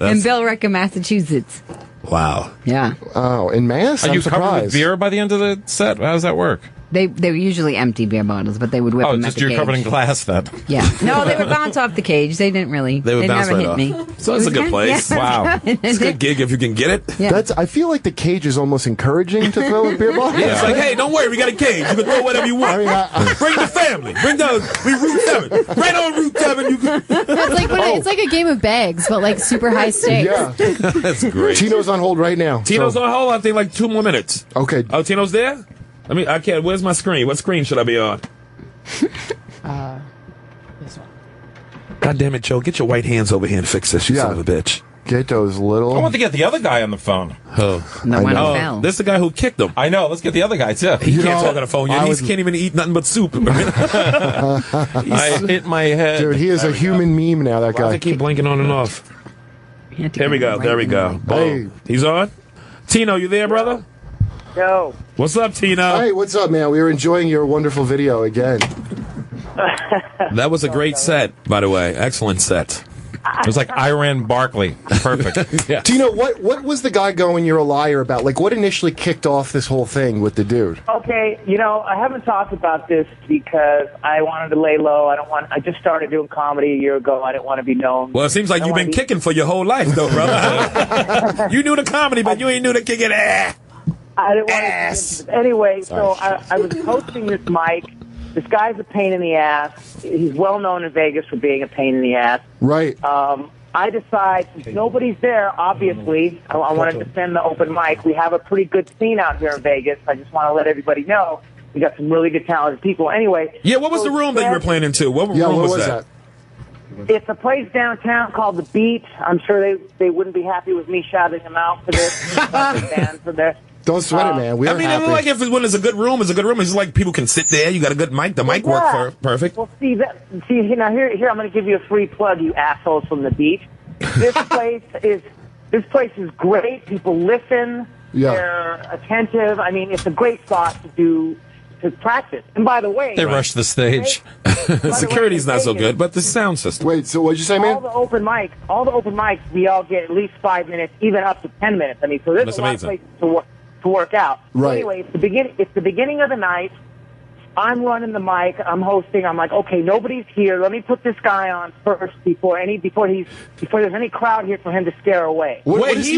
In Bill Ricca, Massachusetts. Wow. Yeah. Oh, in Mass? Are I'm you covered with surprised. beer by the end of the set? How does that work? They were usually empty beer bottles, but they would whip Oh, them just at the you're covered in cage. glass then. Yeah. No, they would bounce off the cage. They didn't really. They would bounce never right hit off. me. So it's a good place. Yeah, Wow. It's a good gig if you can get it. Yeah. I feel like the cage is almost encouraging to throw a beer bottle. Yeah, it's like, hey, don't worry, we got a cage. You can throw whatever you want. I mean, Bring the family. Bring we Route 7. Right on Route 7. You can. It's like a game of bags, but like super high stakes. yeah. That's great. Tino's on hold right now. Tino's so- on hold. I think like 2 more minutes. Okay. Oh, Tino's there? I can't. Where's my screen? What screen should I be on? This one. God damn it, Joe. Get your white hands over here and fix this, you Yeah. son of a bitch. Get those little. I want to get the other guy on the phone. Oh. The one who Oh, fell. this is the guy who kicked him. I know. Let's get the other guy too. He You can't know, talk on the phone yet. I He was- can't even eat nothing but soup. I hit my head. Dude, he is a human meme now, that Why does guy. it keep blinking on and off? You had to There we go. right There we in go. the- Hey. Boom. He's on? Tino, you there, brother? Yo. What's up, Tino? Hey, what's up, man? We were enjoying your wonderful video again. That was a great set, by the way. Excellent set. It was like Iran Barkley. Perfect. Yeah. Tino, what was the guy going you're a liar about? Like, what initially kicked off this whole thing with the dude? Okay, I haven't talked about this because I wanted to lay low. I just started doing comedy a year ago. I didn't want to be known. Well, it seems like I you've wanna been be- kicking for your whole life, though, brother. You knew the comedy, but you ain't knew the kicking. I didn't want Ass. to. Anyway, so I was hosting this mic. This guy's a pain in the ass. He's well known in Vegas for being a pain in the ass. Right. I decide, since nobody's there, obviously, I want to defend the open mic. We have a pretty good scene out here in Vegas. I just want to let everybody know we got some really good talented people. Anyway. Yeah, what was so the room that you were playing into? What yeah, room what was was that? It's a place downtown called The Beat. I'm sure they wouldn't be happy with me shouting them out for this. Band for their Don't sweat it, man. We I are mean, happy. like if when it's a good room, it's a good room. It's like people can sit there. You got a good mic. The mic worked for perfect. Well, see, now here I'm going to give you a free plug, you assholes from The Beat. This place is great. People listen. Yeah. They're attentive. I mean, it's a great spot to practice. And by the way, They rushed the stage. Security's not so good, but the sound system. Wait, so what'd you say, man? all the open mics, we all get at least 5 minutes, even up to 10 minutes. I mean, so there's That's a lot of amazing. places to work out. So Right. anyway, it's the beginning of the night. I'm running the mic. I'm hosting. I'm like, okay, nobody's here. Let me put this guy on first before there's any crowd here for him to scare away. What is He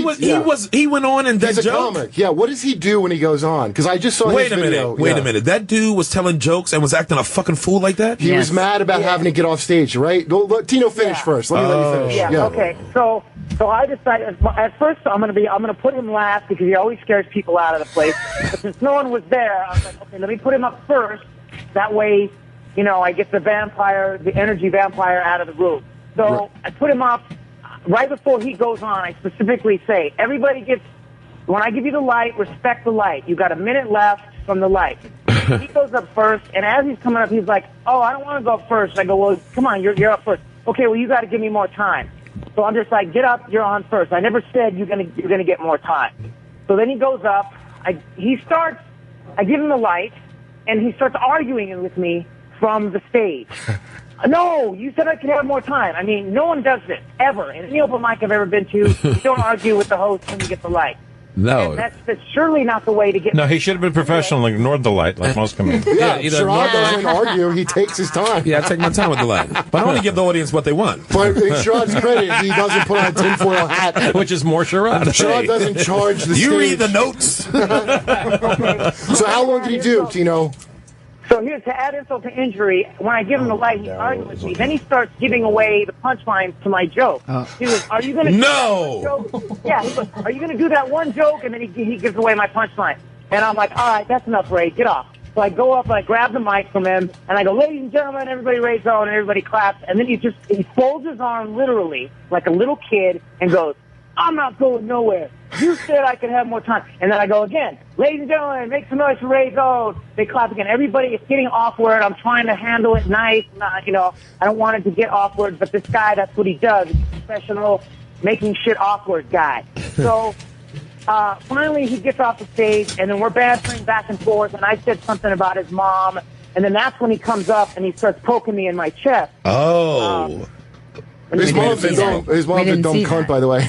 went on and He's that a joke. comic. Yeah, what does he do when he goes on? Because I just saw Wait his a video. minute. Wait Yeah. a minute. That dude was telling jokes and was acting a fucking fool like that? He was Yes. mad about having to get off stage, right? Go, let Tino finish first. Let me finish. Yeah. Okay. So I decided at first I'm gonna put him last because he always scares people out of the place. But since no one was there, I was like, okay, let me put him up first. That way, I get the energy vampire out of the room. So Right. I put him up right before he goes on. I specifically say, when I give you the light, respect the light. You got a minute left from the light. He goes up first, and as he's coming up, he's like, oh, I don't want to go up first. I go, well, come on, you're up first. Okay, well, you got to give me more time. So I'm just like, get up, you're on first. I never said you're gonna get more time. So then he goes up. I give him the light, and he starts arguing with me from the stage. No, you said I could have more time. I mean, no one does this, ever. In any open mic I've ever been to, you don't argue with the host when you get the light. No. And that's surely not the way to get... No, he should have been professional and ignored the light, like most comedians. Yeah, either Sherrod doesn't argue. He takes his time. Yeah, I take my time with the light. But I only give the audience what they want. But in Sherrod's credit, he doesn't put on a tinfoil hat. Which is more Sherrod. Sherrod doesn't charge the stage. You read the notes. So how long did he do, Tino? So here's to add insult to injury. When I give him the light, he argues with me. Then he starts giving away the punchlines to my joke. He goes, "Are you going to do that one joke?" Yeah, he goes, "Are you going to do that one joke?" And then he gives away my punchline. And I'm like, "All right, that's enough, Ray. Get off." So I go up and I grab the mic from him and I go, "Ladies and gentlemen, everybody Ray's on," and everybody claps. And then he folds his arm literally like a little kid and goes, "I'm not going nowhere. You said I could have more time." And then I go again, "Ladies and gentlemen, make some noise for Ray Gold." They clap again. Everybody is getting awkward. I'm trying to handle it nice. I don't want it to get awkward, but this guy, that's what he does. He's a professional, making shit awkward guy. So finally he gets off the stage, and then we're bantering back and forth, and I said something about his mom, and then that's when he comes up and he starts poking me in my chest. Oh. His mom's a dumb cunt, by the way.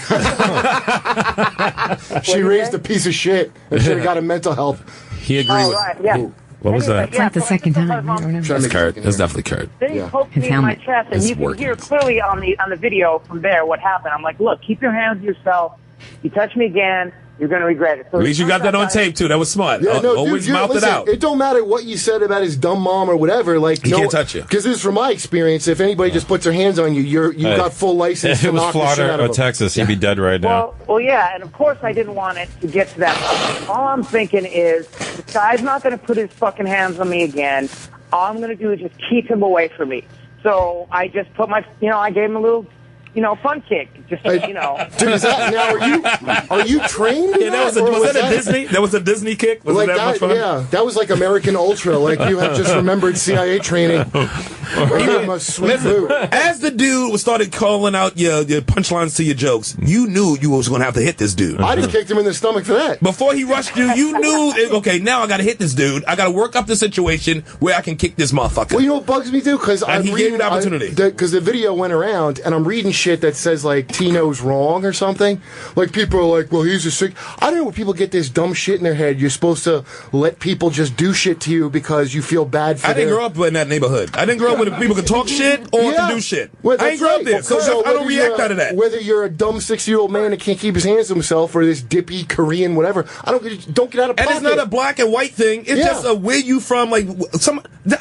She raised a piece of shit and should have got a mental health. He agreed with... Right, yeah. What was that? It's not the second time. That's Kurt. That's definitely Kurt. Then he poked me in my chest, and you can hear clearly on the video from there what happened. I'm like, "Look, keep your hands to yourself. You touch me again, you're going to regret it." So at least you got that on tape, too. That was smart. Yeah, no, always dude, mouth listen, it out. It don't matter what you said about his dumb mom or whatever. Like, he can't touch you. Because this is from my experience. If anybody just puts their hands on you, you've got full license If to it was knock the shit out Florida of or him. Texas, he'd be dead right now. Well, yeah, and of course I didn't want it to get to that. All I'm thinking is, this guy's not going to put his fucking hands on me again. All I'm going to do is just keep him away from me. So I just put I gave him a little, fun kick. Just, Dude, is that, now, are you trained in Yeah, was that a Disney? That was a Disney kick? Was like it that much fun? Yeah, that was like American Ultra. Like you have just remembered CIA training. Listen, as the dude started calling out your punchlines to your jokes, you knew you was going to have to hit this dude. I'd have kicked him in the stomach for that. Before he rushed you, you knew, okay, now I got to hit this dude. I got to work up the situation where I can kick this motherfucker. Well, you know what bugs me, dude? Because he gave you the opportunity. Because the video went around, and I'm reading shit that says, like, Tino's wrong or something. Like, people are like, well, he's a sick... I don't know where people get this dumb shit in their head. You're supposed to let people just do shit to you because you feel bad for them. I didn't grow up in that neighborhood. I didn't grow up where people could talk shit or can do shit. Well, I ain't grow up there, so I don't react out of that. Whether you're a dumb 60-year-old man that can't keep his hands to himself or this dippy Korean whatever, don't get out of pocket. And it's not a black and white thing. It's just a where you from. Like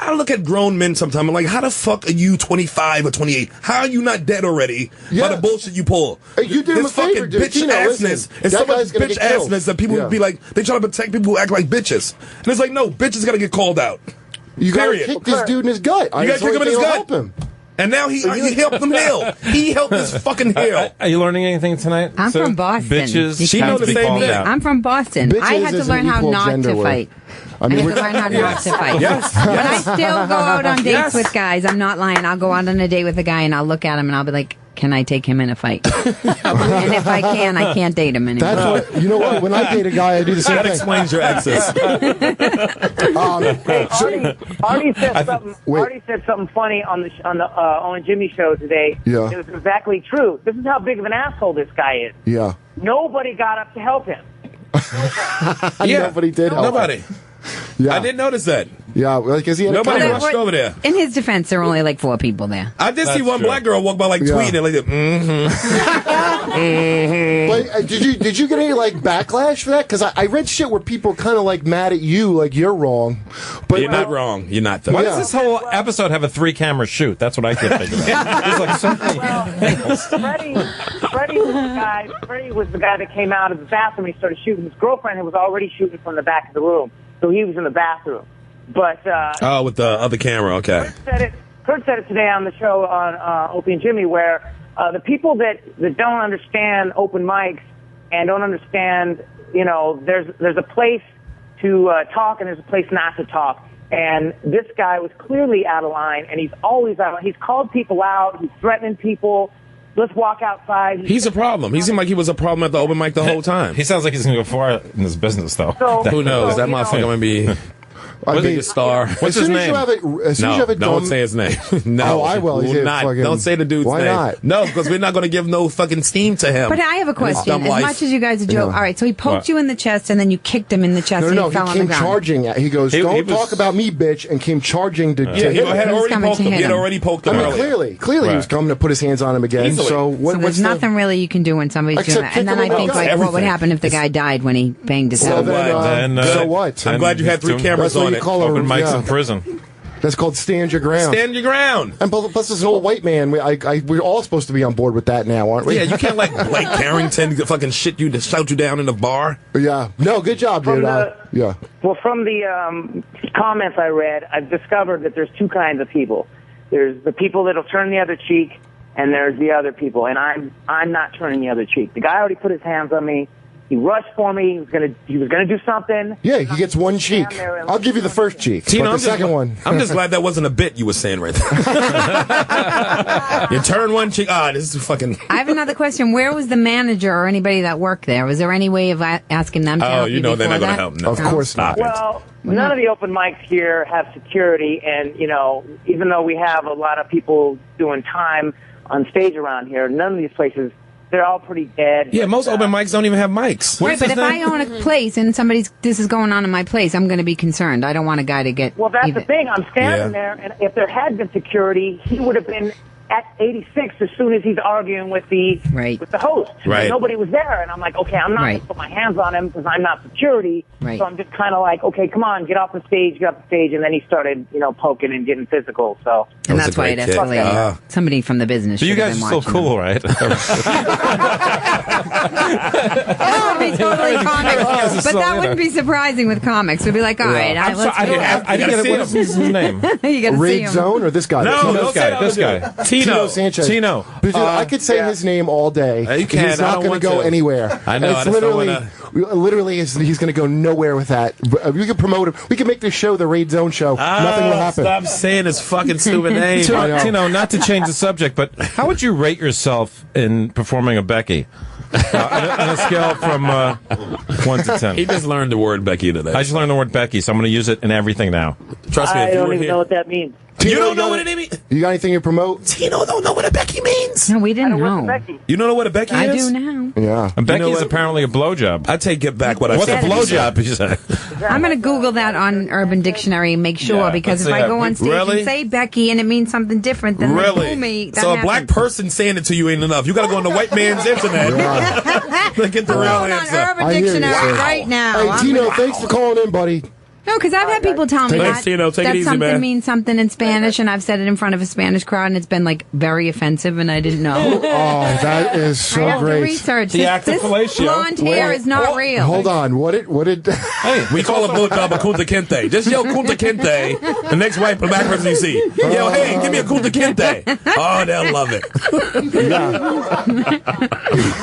I look at grown men sometimes. I'm like, how the fuck are you 25 or 28? How are you not dead already by the bullshit you pull? Hey, you did him a favor, dude. Bitch assness and so much bitch assness that people would be like, they try to protect people who act like bitches. And it's like, no, bitches gotta get called out. You gotta kick this dude in his gut. You gotta kick him in his gut. And now he helped him heal. He helped his fucking heal. Are you learning anything tonight? I'm from Boston. Bitches. She knows the same thing. I'm from Boston. Bitches I had to is learn an how equal not gender to word. fight. I had to learn how not to fight. Yes. But I still go out on dates with guys. I'm not lying. I'll go out on a date with a guy and I'll look at him and I'll be like, can I take him in a fight? And if I can't date him anymore. That's what, you know what? When I date a guy, I do the same That thing. explains your access. Artie said something funny on the Owen Jimmy show today. Yeah. It was exactly true. This is how big of an asshole this guy is. Yeah. Nobody got up to help him. Nobody did help Nobody. him. Yeah. I didn't notice that. Yeah, because he had Nobody a rushed over there. In his defense, there were only like 4 people there. I did see one black girl walk by tweeting like But did you get any like backlash for that? Because I read shit where people kind of like mad at you, like you're wrong. But you're not wrong. You're not. Why does this whole episode have a 3-camera shoot? That's what I can't figure out. There's like so many angles. Freddie was the guy that came out of the bathroom and he started shooting. His girlfriend was already shooting from the back of the room, so he was in the bathroom. But with the other camera, okay. Kurt said it today on the show on Opie and Jimmy, where the people that don't understand open mics and don't understand, there's a place to talk and there's a place not to talk. And this guy was clearly out of line, and he's always out of line. He's called people out. He's threatening people. Let's walk outside. He's a problem. He seemed like he was a problem at the open mic the whole time. He sounds like he's going to go far in this business, though. So, who knows? That motherfucker might be... Biggest star. What's his name? As soon as you have a don't dumb, say his name. No, Oh, I will. He's not. fucking- Don't say the dude's Why name. not? No, because we're not going to give no fucking steam to him. But I have a question. dumb As life. much as you guys are joking, all right. So he poked What? you in the chest, and then you kicked him in the chest, and No, he fell he on the came ground. charging at. He goes, He "Don't was- talk about me, bitch," and came charging to Yeah, he hit had him. already coming poked to him. hit He had him. already poked I him mean, earlier. clearly, he was Right. coming to put his hands on him again. Easily. So what? So what's there's nothing really you can do when somebody's Except doing that. And kick then him I in think, the like, gut. what would Everything. happen if the guy died when he banged his So head? then, Then, so what? I'm glad you had 3 That's cameras what on you it. call Open mics yeah. in prison. That's called stand your ground. Stand your ground. And plus, this old white man. We're all supposed to be on board with that now, aren't we? Yeah, you can't like Blake Carrington fucking shit you to shout you down in a bar. Yeah. No, good job, From dude. the- Yeah. Well, from the comments I read, I've discovered that there's 2 kinds of people. There's the people that'll turn the other cheek, and there's the other people. And I'm not turning the other cheek. The guy already put his hands on me. He rushed for me. He was gonna do something. Yeah, he gets one cheek. I'll give you the first cheek. Tino, but the I'm just- second one. I'm just glad that wasn't a bit you were saying right there. You turn one cheek. This is fucking. I have another question. Where was the manager or anybody that worked there? Was there any way of asking them to help you know they're before not going to that? help. No. Of course Stop not. it. Well, none of the open mics here have security, and even though we have a lot of people doing time on stage around here, none of these places. They're all pretty dead. Yeah, most open mics don't even have mics. Right, but if I own a place and this is going on in my place, I'm going to be concerned. I don't want a guy to get. Well, that's the thing. I'm standing Yeah. there, and if there had been security, he would have been at 86 as soon as he's arguing with the host. Right. And nobody was there, and I'm like, okay, I'm not going to put my hands on him because I'm not security. Right. So I'm just kind of like, okay, come on, get off the stage, and then he started, poking and getting physical. So. And that's why it great kid. escalated. Somebody from the business. So you should have guys been are still watching cool, right? That would be totally comic, but that wouldn't be surprising with comics. We'd be like, all right, I'm let's sorry, go. I gotta see his name. You got to see Raid him. Zone or this guy? No, Tino? don't say This guy. Tino Sanchez. Tino. But, I could say his name all day. You can. He's I not don't going to want go to. anywhere. I know, And I It's just don't literally, he's going to go nowhere with that. We could promote him. We could make this show the Raid Zone show. Nothing will happen. Stop saying his fucking stupid name. Tino, not to change the subject, but how would you rate yourself in performing a Becky? On a scale from 1 to 10. He just learned the word Becky today. I just learned the word Becky, so I'm going to use it in everything now. Trust me, I if you don't were even here, know what that means. You don't know what it means? You got anything to promote? Tino don't know what a Becky means. No, we didn't What's know. Becky? You don't know what a Becky I is? do now. Yeah. And Becky know is what? apparently a blowjob. I take it back what I What's a said. blowjob? You say? I'm going to Google that on Urban Dictionary and make sure, Yeah, because if let's I see go that. on stage Really? and say Becky and it means something different, then they Really? fool me. That So a black happens. person saying it to you ain't enough. You got to go on the white man's internet to get the real Hold on answer. Urban I hear you, Dictionary sir. right now. Hey, I'm Tino, gonna- thanks for calling in, buddy. No, because I've had people tell me Thanks, that, Tino. Take it that easy, something man. means something in Spanish, and I've said it in front of a Spanish crowd, and it's been like very offensive, and I didn't know. Oh, that is I so have to great. research. The act of This fellatio. blonde hair is not real. Hold on. What did? We call a blowjob a kunta kinte. Just yell kunta kinte. The next white black person you see. Yo, hey, give me a kunta kinte. Oh, they'll love it.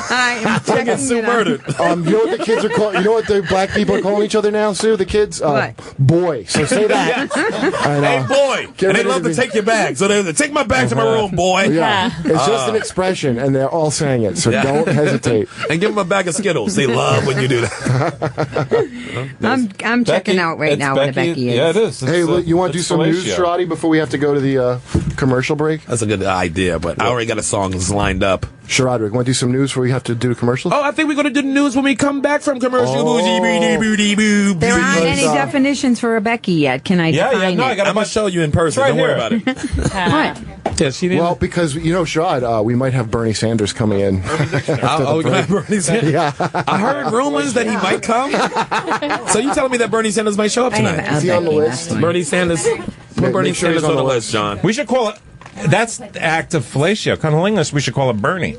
I am They checking get Sue it out. murdered. You know what the kids are calling? You know what the black people are calling each other now, Sue? The kids? What? Boy. So say that. I know. Hey, boy. Get And they ready love to to be- take your bag. So they take my bag to my room, boy. Yeah. It's just an expression, and they're all saying it. So Yeah. don't hesitate. And give them a bag of Skittles. They love when you do that. I'm checking out right It's now what a Becky is. Yeah, it is. Hey, you want to do it's some news, fellatio. Sharadi, before we have to go to the commercial break? That's a good idea, but I already got a song that's lined up. Sharadi, want to do some news before we have to do the commercial? Oh, I think we're going to do the news when we come back from commercial. Oh. There aren't any Because, definitions for a Becky yet. Can I define no, it? I got I'm going to show you in person. It's right Don't worry here. about it. What? Yeah, she didn't. Well, because, Sharad, we might have Bernie Sanders coming in. Oh, we're going to have Bernie Sanders. Yeah. I heard rumors that he might come. So you telling me that Bernie Sanders might show up I have tonight? a Is he on the Becky, list? that's why. Bernie Sanders. Put Bernie make sure he's Sanders on the list, John. We should call it. That's the act of fellatio. Cunnilingus, we should call it Bernie.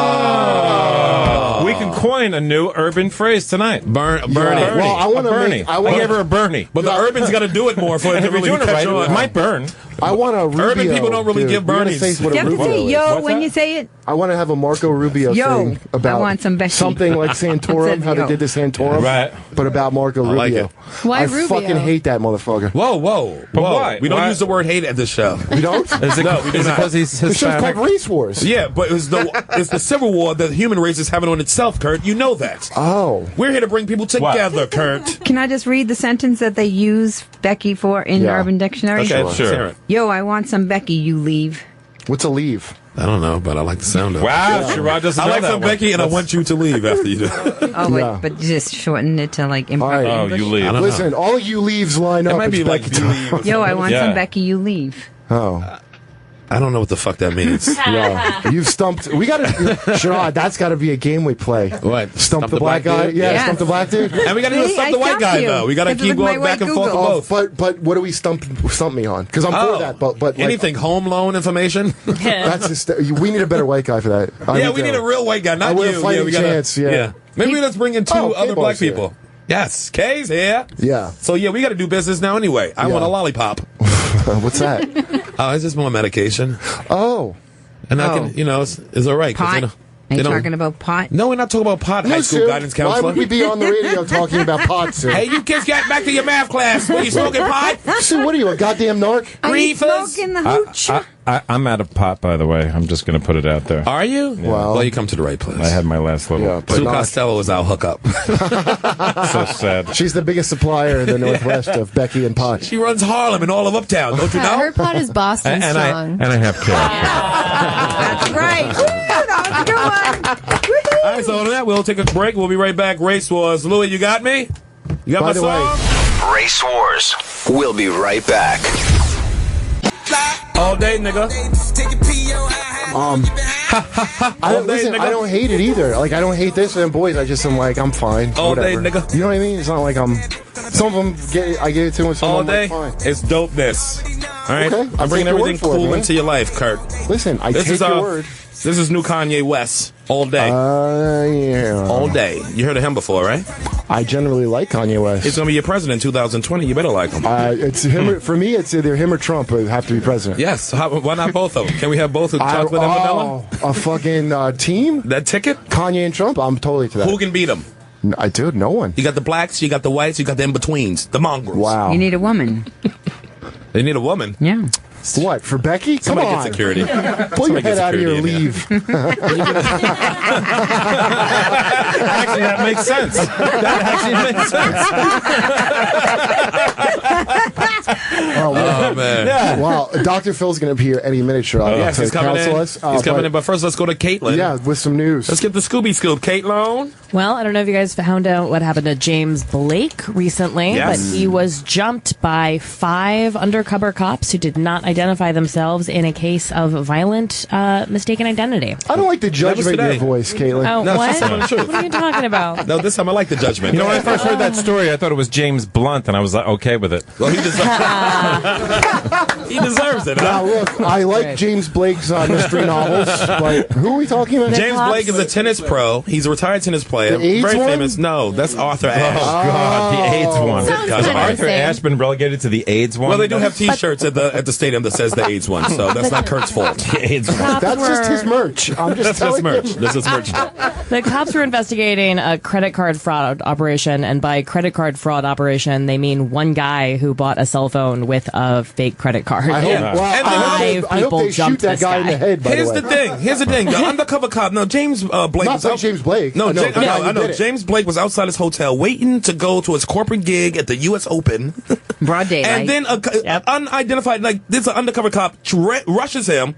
Oh. We can coin a new urban phrase tonight. Bernie. Yeah. Well, I want to Bernie. make. I gave her a Bernie. But the urban's got to do it more for it to If you're really doing it catch right, on. it might burn. I want a Rubio. Urban people don't really give Bernie's. You have to say yo when you say it. I want to have a Marco Rubio thing about I want some Becky. something like Santorum, how they did the Santorum, right? But about Marco Rubio. like it. Why I Rubio? fucking hate that motherfucker. Whoa. But why? We don't Why? use the word hate at this show. You don't? Is it No, we do not. because he's The show's Hispanic? called Race Wars. Yeah, but it's the civil war that the human race is having on itself, Kurt. You know that. Oh. We're here to bring people together, Kurt. Can I just read the sentence that they use Becky for in Yeah. Urban Dictionary? Okay, Sure. Sarah. Yo, I want some Becky. You leave. What's a leave? I don't know, but I like the sound of it. Wow, Sherrod doesn't I know like that some one. Becky, and I want you to leave after you do. Oh, Yeah. but just shorten it to like All improper right. Oh, English. you leave. I don't Listen, all you leaves line It up. might be It's like Becky you time. leave. Yo, I want Yeah. some Becky. You leave. Oh. I don't know what the fuck that means. Yeah. You've stumped. We got to. Sherrod, that's got to be a game we play. What? Stump the black guy? dude? Yeah, Yes. Stump the black dude? And we got to do See, stump I the white stumped guy, you. though. We got to Because keep of my going back white and forth with Google. both. But what do we stump me on? Because I'm for that. But like, anything home loan information? That's just, we need a better white guy for that. Yeah, we need a real white guy, not I want a you. fighting we gotta, chance, yeah. Maybe let's bring in two Oh, other K-Ball's black here. people. Yes, Kay's here. Yeah. So yeah, we got to do business now anyway. I Yeah. want a lollipop. What's that? Oh, it's just more medication, Oh. and I can, it's all right. 'cause Pot. they don't- Are you they don't- talking about pot? No, we're not talking about pot. High school Sue, guidance why counselor. would we be on the radio talking about pot, Sue? Hey, you kids, get back to your math class. Were you smoking pot? Sue, what are you, a goddamn narc? Are you Reefers? smoking the hooch? I'm out of pot, by the way. I'm just going to put it out there. Are you? Well- you come to the right place. I had my last little. Yeah, but Sue not- Costello is our hookup. So sad. She's the biggest supplier in the Northwest of Becky and pot. She runs Harlem and all of Uptown. Don't you know? Her pot is Boston And strong. I have kids. That's right. Woo, that was a good one. Woohoo. All right, so on that, we'll take a break. We'll be right back. Race Wars. Louis, you got me? You got By my the song? Race Wars. We'll be right back. All day, nigga. I don't hate it either. Like, I don't hate this and boys. I just am like, I'm fine. All day, whatever. nigga. You know what I mean? It's not like I'm. Some of them I give it to, and some All of them day. I'm like, fine. It's dopeness. All right? Okay, I'll I'm bringing take your everything word for it, cool man. into your life, Kurt. Listen, I This take is your word. This is new Kanye West. All day. Yeah. All day. You heard of him before, right? I generally like Kanye West. He's going to be your president in 2020. You better like him. It's him. For me, it's either him or Trump would have to be president. Yes. Why not both of them? Can we have both with chocolate and vanilla? A fucking team? That ticket? Kanye and Trump? I'm totally to that. Who can beat him? I do. No one. You got the blacks, you got the whites, you got the in-betweens, the mongrels. Wow. You need a woman. They need a woman. Yeah. What, for Becky? Come Somebody on. get security. Pull your Somebody get head out of here. security in Leave. Actually, that makes sense. That actually makes sense. Oh, man. Wow. Dr. Phil's going to be here any minute, Sherrod. Yes, to he's coming counsel in. us. He's coming in, but first let's go to Caitlin. Yeah, with some news. Let's get the Scooby Scoop. Caitlin. Well, I don't know if you guys found out what happened to James Blake recently, Yes. but he was jumped by 5 undercover cops who did not identify themselves in a case of violent mistaken identity. I don't like the judgment in today. your voice, Caitlin. Oh, No, what? she's telling the truth. What are you talking about? No, this time I like the judgment. You know, when I first heard that story, I thought it was James Blunt, and I was like, okay with it. Well, he deserves it. Now, Huh? look, I like James Blake's mystery novels, but who are we talking about? James cops- Blake is a tennis pro. He's a retired tennis player. The AIDS Very one? famous. No, that's Arthur Ashe. God, the AIDS one. Sounds Has kind of Arthur the same. Ashe been relegated to the AIDS one? Well, they do have T-shirts at the stadium that says the AIDS one, so that's not Kurt's fault. the AIDS one. Cops That's just his merch. I'm just That's telling his merch. you. This is merch. The cops were investigating a credit card fraud operation, and by credit card fraud operation, they mean one guy who bought a cell phone with a fake credit card. I hope, Yeah. well, And I hope five they, I hope people they shoot jumped that this guy in guy. the head, by Here's the the way. thing. Here's the thing. The undercover cop. No, James Blake Not was like out. James Blake. No, I know, I the guy know. who I know. did it. James Blake was outside his hotel waiting to go to his corporate gig at the U.S. Open. Broad daylight. And then unidentified, like this undercover cop rushes him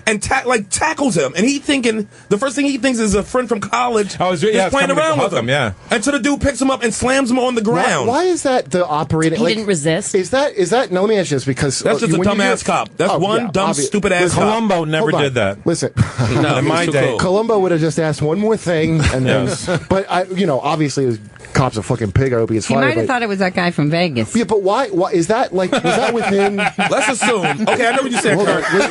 and tackles him, and he thinking the first thing he thinks is a friend from college Oh, is yeah, playing coming to around hug with him. him, yeah. And so the dude picks him up and slams him on the ground. Why is that the operating? He didn't resist. Is that? Now let me ask you this because That's just a when you dumbass hear- cop. That's one dumb, stupid ass Listen, cop. Columbo never hold on. did that. Listen, No, In he was my too day. cool. Columbo would have just asked one more thing, and then. Yes. But obviously, his cop's a fucking pig. I hope he gets He fired. might have but- thought it was that guy from Vegas. Yeah, but why? Why is that? Like, was that within? Let's assume. Okay, I know what you said, Hold on, Kurt.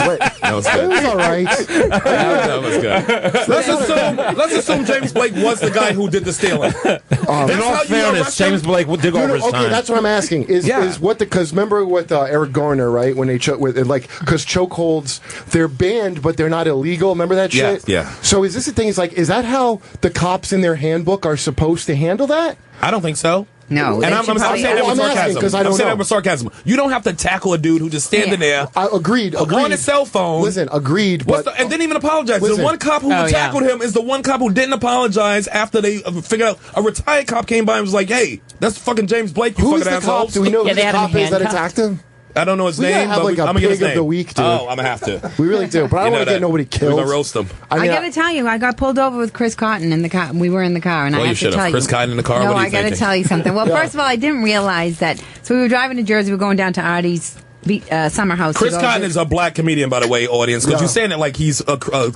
wait. That was It good. was all right. That was good. Let's assume Let's assume James Blake was the guy who did the stealing. In all fairness, James Blake did go over his time. That's what I'm asking. Is what because remember with Eric Garner, right? When they because chokeholds, they're banned, but they're not illegal. Remember that shit? Yeah. So is this the thing? Is that how the cops in their handbook are supposed to handle that? I don't think so. No, and I'm saying that with sarcasm. Because I don't know. With sarcasm. You don't have to tackle a dude who just standing there. Agreed. On his cell phone. Listen, agreed. But and didn't even apologize. Listen. The one cop who tackled him is the one cop who didn't apologize after they figured out. A retired cop came by and was like, "Hey, that's fucking James Blake. You who's fucking the cop? assholes." Do we know who the cop is that attacked him? I don't know his we name. Have like I'm a gonna get his pig of name. the week, dude. Oh, I'm gonna have to. We really do, but I don't want to get nobody killed. We're gonna roast them. I gotta tell you, I got pulled over with Chris Cotton in the car. We were in the car, and I have to tell you, Chris Cotton in the car. No, what are you I gotta thinking? tell you something. Well, first of all, I didn't realize that. So we were driving to Jersey. We were going down to Artie's summer house. Chris Cotton is a black comedian, by the way, audience, because you're saying it like he's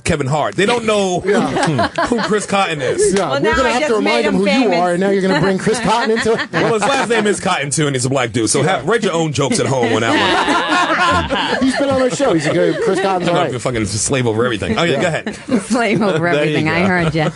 Kevin Hart. They don't know who Chris Cotton is. Yeah, we're going to have to remind him who you are, and now you're going to bring Chris Cotton into it? Well, his last name is Cotton, too, and he's a black dude, so write your own jokes at home on that one. He's been on our show. He's a good Chris Cotton's all right. You're fucking slave over everything. Oh, yeah, go ahead. Slave over everything. I heard you.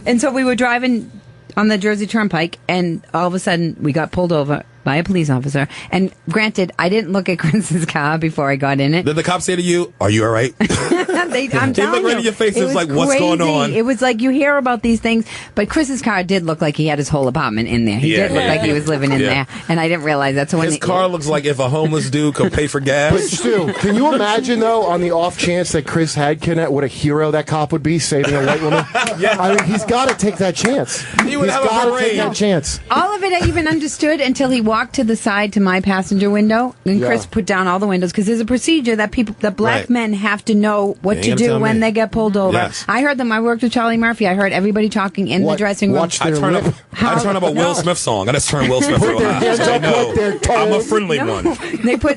And so we were driving on the Jersey Turnpike, and all of a sudden we got pulled over by a police officer. And granted, I didn't look at Chris's car before I got in it. Did the cop say to you, "Are you all right?" I'm They look right in your face. It was like, "What's going on?" It was like you hear about these things, but Chris's car did look like he had his whole apartment in there. He did look like he was living in there, and I didn't realize that. So when his car looks like if a homeless dude could pay for gas. But Stu, can you imagine though, on the off chance that Chris had kidnapped, what a hero that cop would be saving a white woman? I mean, he's got to take that chance. He would have a parade. Take that chance. All of it I even understood until he walked to the side to my passenger window, and Chris put down all the windows because there's a procedure that black men have to know what to do when they get pulled over. Yes. I heard them. I worked with Charlie Murphy. I heard everybody talking in the dressing room. I turn up a Will Smith song. I just turn Will Smith real high. I'm a friendly one.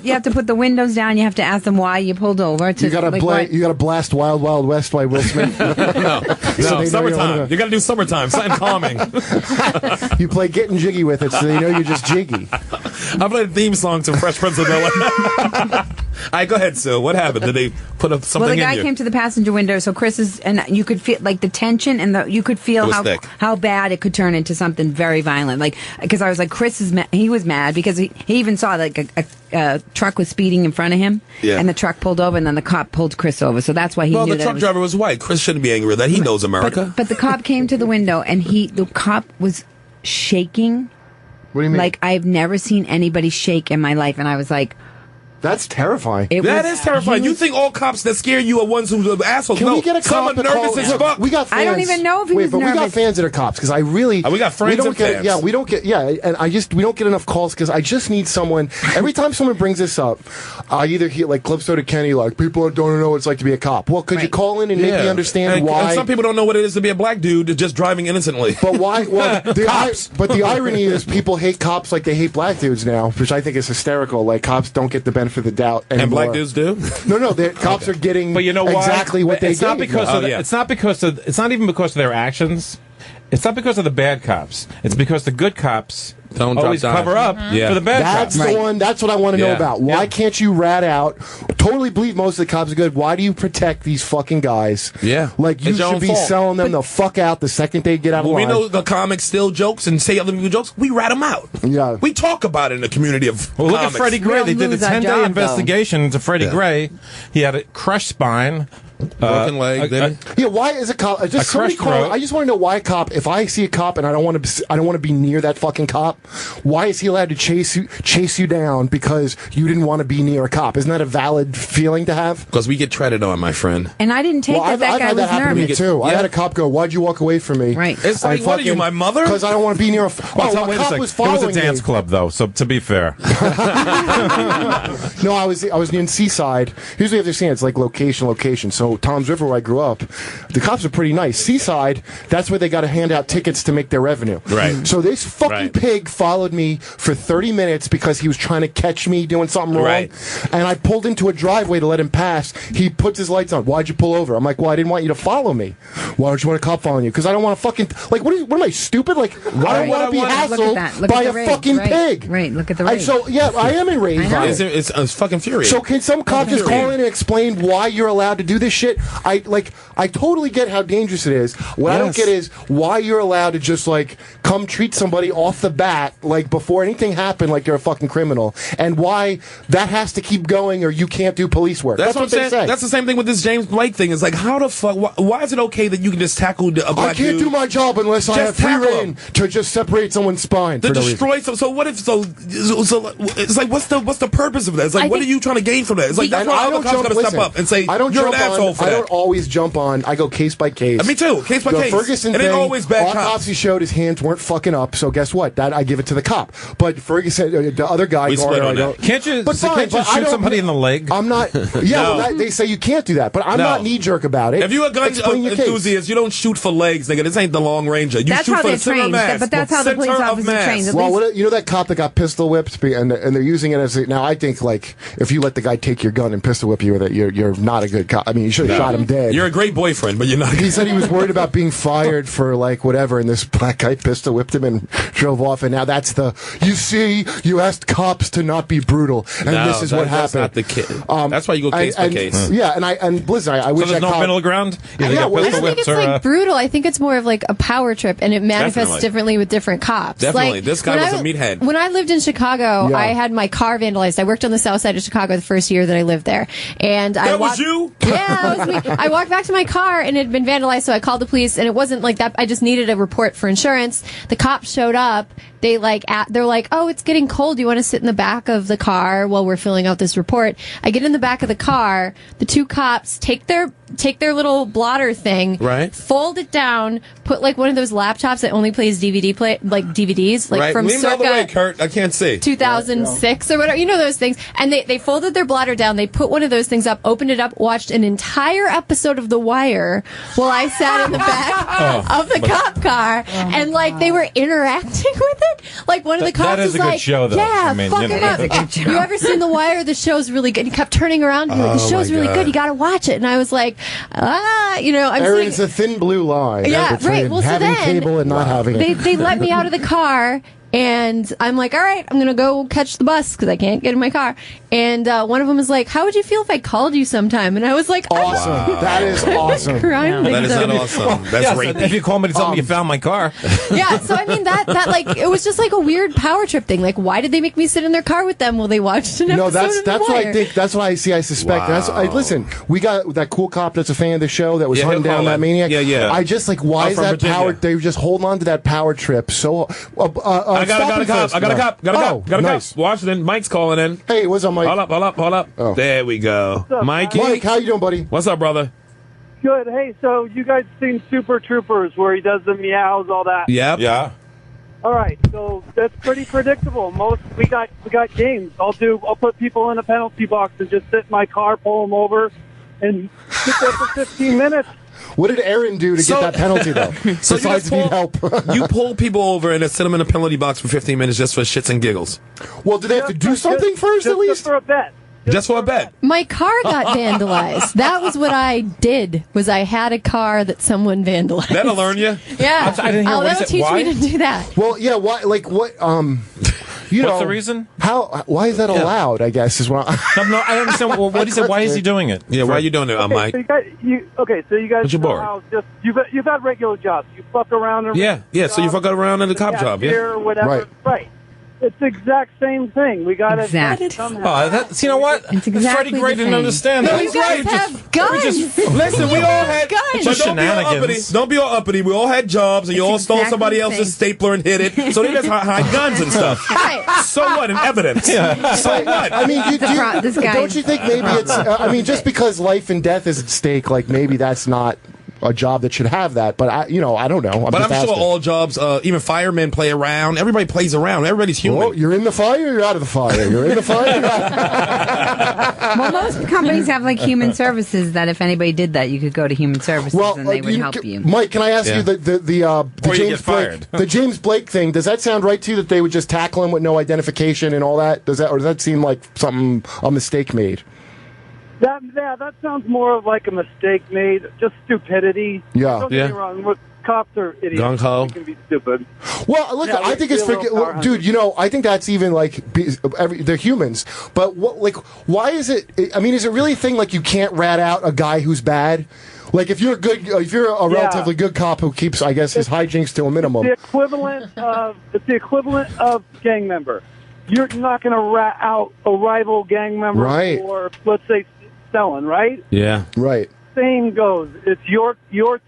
You have to put the windows down. You have to ask them why you pulled over. You got to blast Wild Wild West by Will Smith. No, summertime. You got to do summertime. Something calming. You play Getting Jiggy with it, so they know you're just jiggy. I played a theme song to Fresh Prince of Bel-Air. All right, go ahead, Sue. What happened? Did they put up something in you? Well, the guy came to the passenger window, so and you could feel like the tension, and you could feel how bad it could turn into something very violent. Like, because I was like, Chris is he was mad because he even saw like a truck was speeding in front of him, and the truck pulled over, and then the cop pulled Chris over. So that's why he knew the truck driver was white. Chris shouldn't be angry with that. He knows America. But the cop came to the window, and the cop was shaking. What do you mean? Like, I've never seen anybody shake in my life, and I was like, that's terrifying. That is terrifying. You think all cops that scare you are ones who are assholes? Can we get a cop some are nervous as fuck. We got fans. I don't even know if he was nervous. We got fans that are cops because I really. We got friends and fans. Yeah, we don't get. Yeah, and we don't get enough calls because I just need someone. Every time someone brings this up, I either hear like Clip Soda Kenny, like people don't know what it's like to be a cop. Well, could you call in and make me understand why? And some people don't know what it is to be a black dude just driving innocently. But why? Well, the irony is people hate cops like they hate black dudes now, which I think is hysterical. Like cops don't get the benefit of the doubt anymore. And black dudes do? No, the cops are getting but you know exactly what they it's not get. because it's not even because of their actions. It's not because of the bad cops. It's because the good cops don't always cover up for the bad cops. That's the one. That's what I want to know about. Why can't you rat out? Totally believe most of the cops are good. Why do you protect these fucking guys? Yeah, like you should be selling them the fuck out the second they get out of line. We know the comics steal jokes and say other people's jokes. We rat them out. Yeah, we talk about it in the community of. Well, look at Freddie Gray. They did a 10-day investigation into Freddie Gray. He had a crushed spine. Broken leg. Why is a cop? I just want to know why a cop. If I see a cop and I don't want to be near that fucking cop. Why is he allowed to chase you down because you didn't want to be near a cop? Isn't that a valid feeling to have? Because we get treaded on, my friend. And I didn't take that guy had was that happen to me too. I had a cop go, "Why'd you walk away from me?" Right. It's like, what are you, my mother? Because I don't want to be near a. Wait a second. It was a dance club, though. So to be fair, no, I was in Seaside. Here's what you have to understand: it's like location. So Tom's River, where I grew up, the cops are pretty nice. Seaside, that's where they got to hand out tickets to make their revenue. Right. So this fucking pig followed me for 30 minutes because he was trying to catch me doing something wrong. Right. And I pulled into a driveway to let him pass. He puts his lights on. Why'd you pull over? I'm like, well, I didn't want you to follow me. Why don't you want a cop following you? Because I don't want to fucking like. What am I stupid? Like I don't want to be hassled by a fucking pig. Right. Look at the rage. So yeah, I am enraged. It's fucking furious. So can some cop just call in and explain why you're allowed to do this shit. I totally get how dangerous it is. What I don't get is why you're allowed to just like come treat somebody off the bat like before anything happened like you're a fucking criminal, and why that has to keep going or you can't do police work. That's what I'm saying. That's the same thing with this James Blake thing. It's like, how the fuck? Why is it okay that you can just tackle a black dude? I can't do my job unless I have free reign to just separate someone's spine. To destroy. So what if? So it's like, what's the purpose of that? It's like, what are you trying to gain from that? It's like, that's why all the cops got to step up and say, you're an asshole for that. I don't always jump on. I go case by case. Me too. Case by case. Ferguson and thing, it always bad cops. Autopsy showed his hands weren't fucking up. So guess what? That I give it to the cop. But Ferguson, the other guy, can't you shoot somebody in the leg? I'm not. Yeah, well, they say you can't do that, but I'm not knee jerk about it. If you're a gun enthusiast, you don't shoot for legs, nigga. This ain't the long ranger. You shoot for the center of mass. But that's how the police officer trains. Well, you know that cop that got pistol whipped, and they're using it as now. I think like if you let the guy take your gun and pistol whip you with it, you're not a good cop. I mean, you should have shot him dead. You're a great boyfriend, but you're not. He said he was worried about being fired for like whatever, and this black guy pistol whipped him and drove off. And now that's you asked cops to not be brutal, and this is what happened. That's not the kid. That's why you go case by case. Yeah, and listen, I wish there's no middle ground. I don't think it's like brutal. I think it's more of like a power trip, and it manifests differently with different cops. Definitely, like, this guy was a meathead. When I lived in Chicago, I had my car vandalized. I worked on the south side of Chicago the first year that I lived there, and that was you. Yeah, that was me. I walked back to my car and it had been vandalized, so I called the police, and it wasn't like that. I just needed a report for insurance. The cops showed up. They're like, oh, it's getting cold. Do you want to sit in the back of the car while we're filling out this report? I get in the back of the car. The two cops take their little blotter thing, right? Fold it down, put like one of those laptops that only plays DVDs, like right. from Leave circa the way, Kurt. I can't see 2006 or whatever. You know those things. And they folded their blotter down. They put one of those things up, opened it up, watched an entire episode of The Wire while I sat in the back of the cop car, and like they were interacting with it. Like one of the cops that is was a good like, show, though. "Yeah, fuck him up." You ever seen The Wire? The show's really good. He kept turning around and like, "The show's really good. You got to watch it." And I was like, Aaron, it's a thin blue line. Yeah, right. Well, having cable and not having it. They let me out of the car. And I'm like, all right, I'm going to go catch the bus because I can't get in my car. And one of them was like, how would you feel if I called you sometime? And I was like, awesome. Wow. That is awesome. That is not awesome. That's rape. If you call me to tell me you found my car. Yeah, so I mean, that like, it was just like a weird power trip thing. Like, why did they make me sit in their car with them while they watched an episode of The what Wire? I think. That's what I suspect. Wow. Listen, we got that cool cop that's a fan of the show that was hunting down that maniac. Yeah. I just like, why is that Virginia. power? They just hold on to that power trip. So, I got a cop. Got a cop. Nice. Washington, Mike's calling in. Hey, what's up, Mike? Hold up. Oh. There we go. Mike, how you doing, buddy? What's up, brother? Good. Hey, so you guys seen Super Troopers where he does the meows, all that? Yep. Yeah. All right, so that's pretty predictable. We got games. I'll put people in a penalty box and just sit in my car, pull them over, and sit there for 15 minutes. What did Aaron do to get that penalty, though? Besides need help. You pull people over and then sit them in a penalty box for 15 minutes just for shits and giggles. Well, do they have to do something first, at least? Just for a bet. Just for a bet. My car got vandalized. That was what I did. Was I had a car that someone vandalized. That'll learn you. Yeah. I didn't hear what that'll teach me to do that. Well, yeah. Why? Like what? What's the reason? Why is that allowed? I guess is what. No, I understand. Well, what he said. Why is he doing it? Yeah, why are you doing it, Mike? So you guys know how you've had regular jobs. You fuck around. Yeah. So you fuck around in the cop job, yeah. Whatever. Right. It's the exact same thing. We got to you know what? It's exactly Freddie Gray didn't understand No, that. you guys have guns. Listen, we all had guns. But don't be all uppity. We all had jobs, and you all stole somebody else's stapler and hid it. So they just hide guns and stuff. Right. So what? In evidence. Yeah. So what? I mean, this guy don't you think maybe it's? I mean, just because life and death is at stake, like maybe that's not a job that should have that. But I don't know. I'm sure all jobs, even firemen play around. Everybody plays around. Everybody's human. Well, you're in the fire, you're out of the fire. You're in the fire. Well, most companies have like human services that if anybody did that, you could go to human services and they would help you. Mike, can I ask you the James Blake thing? Does that sound right to you that they would just tackle him with no identification and all that? Does that seem like a mistake made? That sounds more of like a mistake made, just stupidity. Yeah. Don't get me wrong. cops are idiots. Gung ho. They can be stupid. Well, look, I think it's freaking, dude. I think that's even like they're humans. But why is it? I mean, is it really a thing like you can't rat out a guy who's bad? Like if you're a relatively good cop who keeps, I guess, his hijinks to a minimum. It's the equivalent of gang member. You're not going to rat out a rival gang member for, let's say, selling, right? Yeah. Right. Same goes. It's your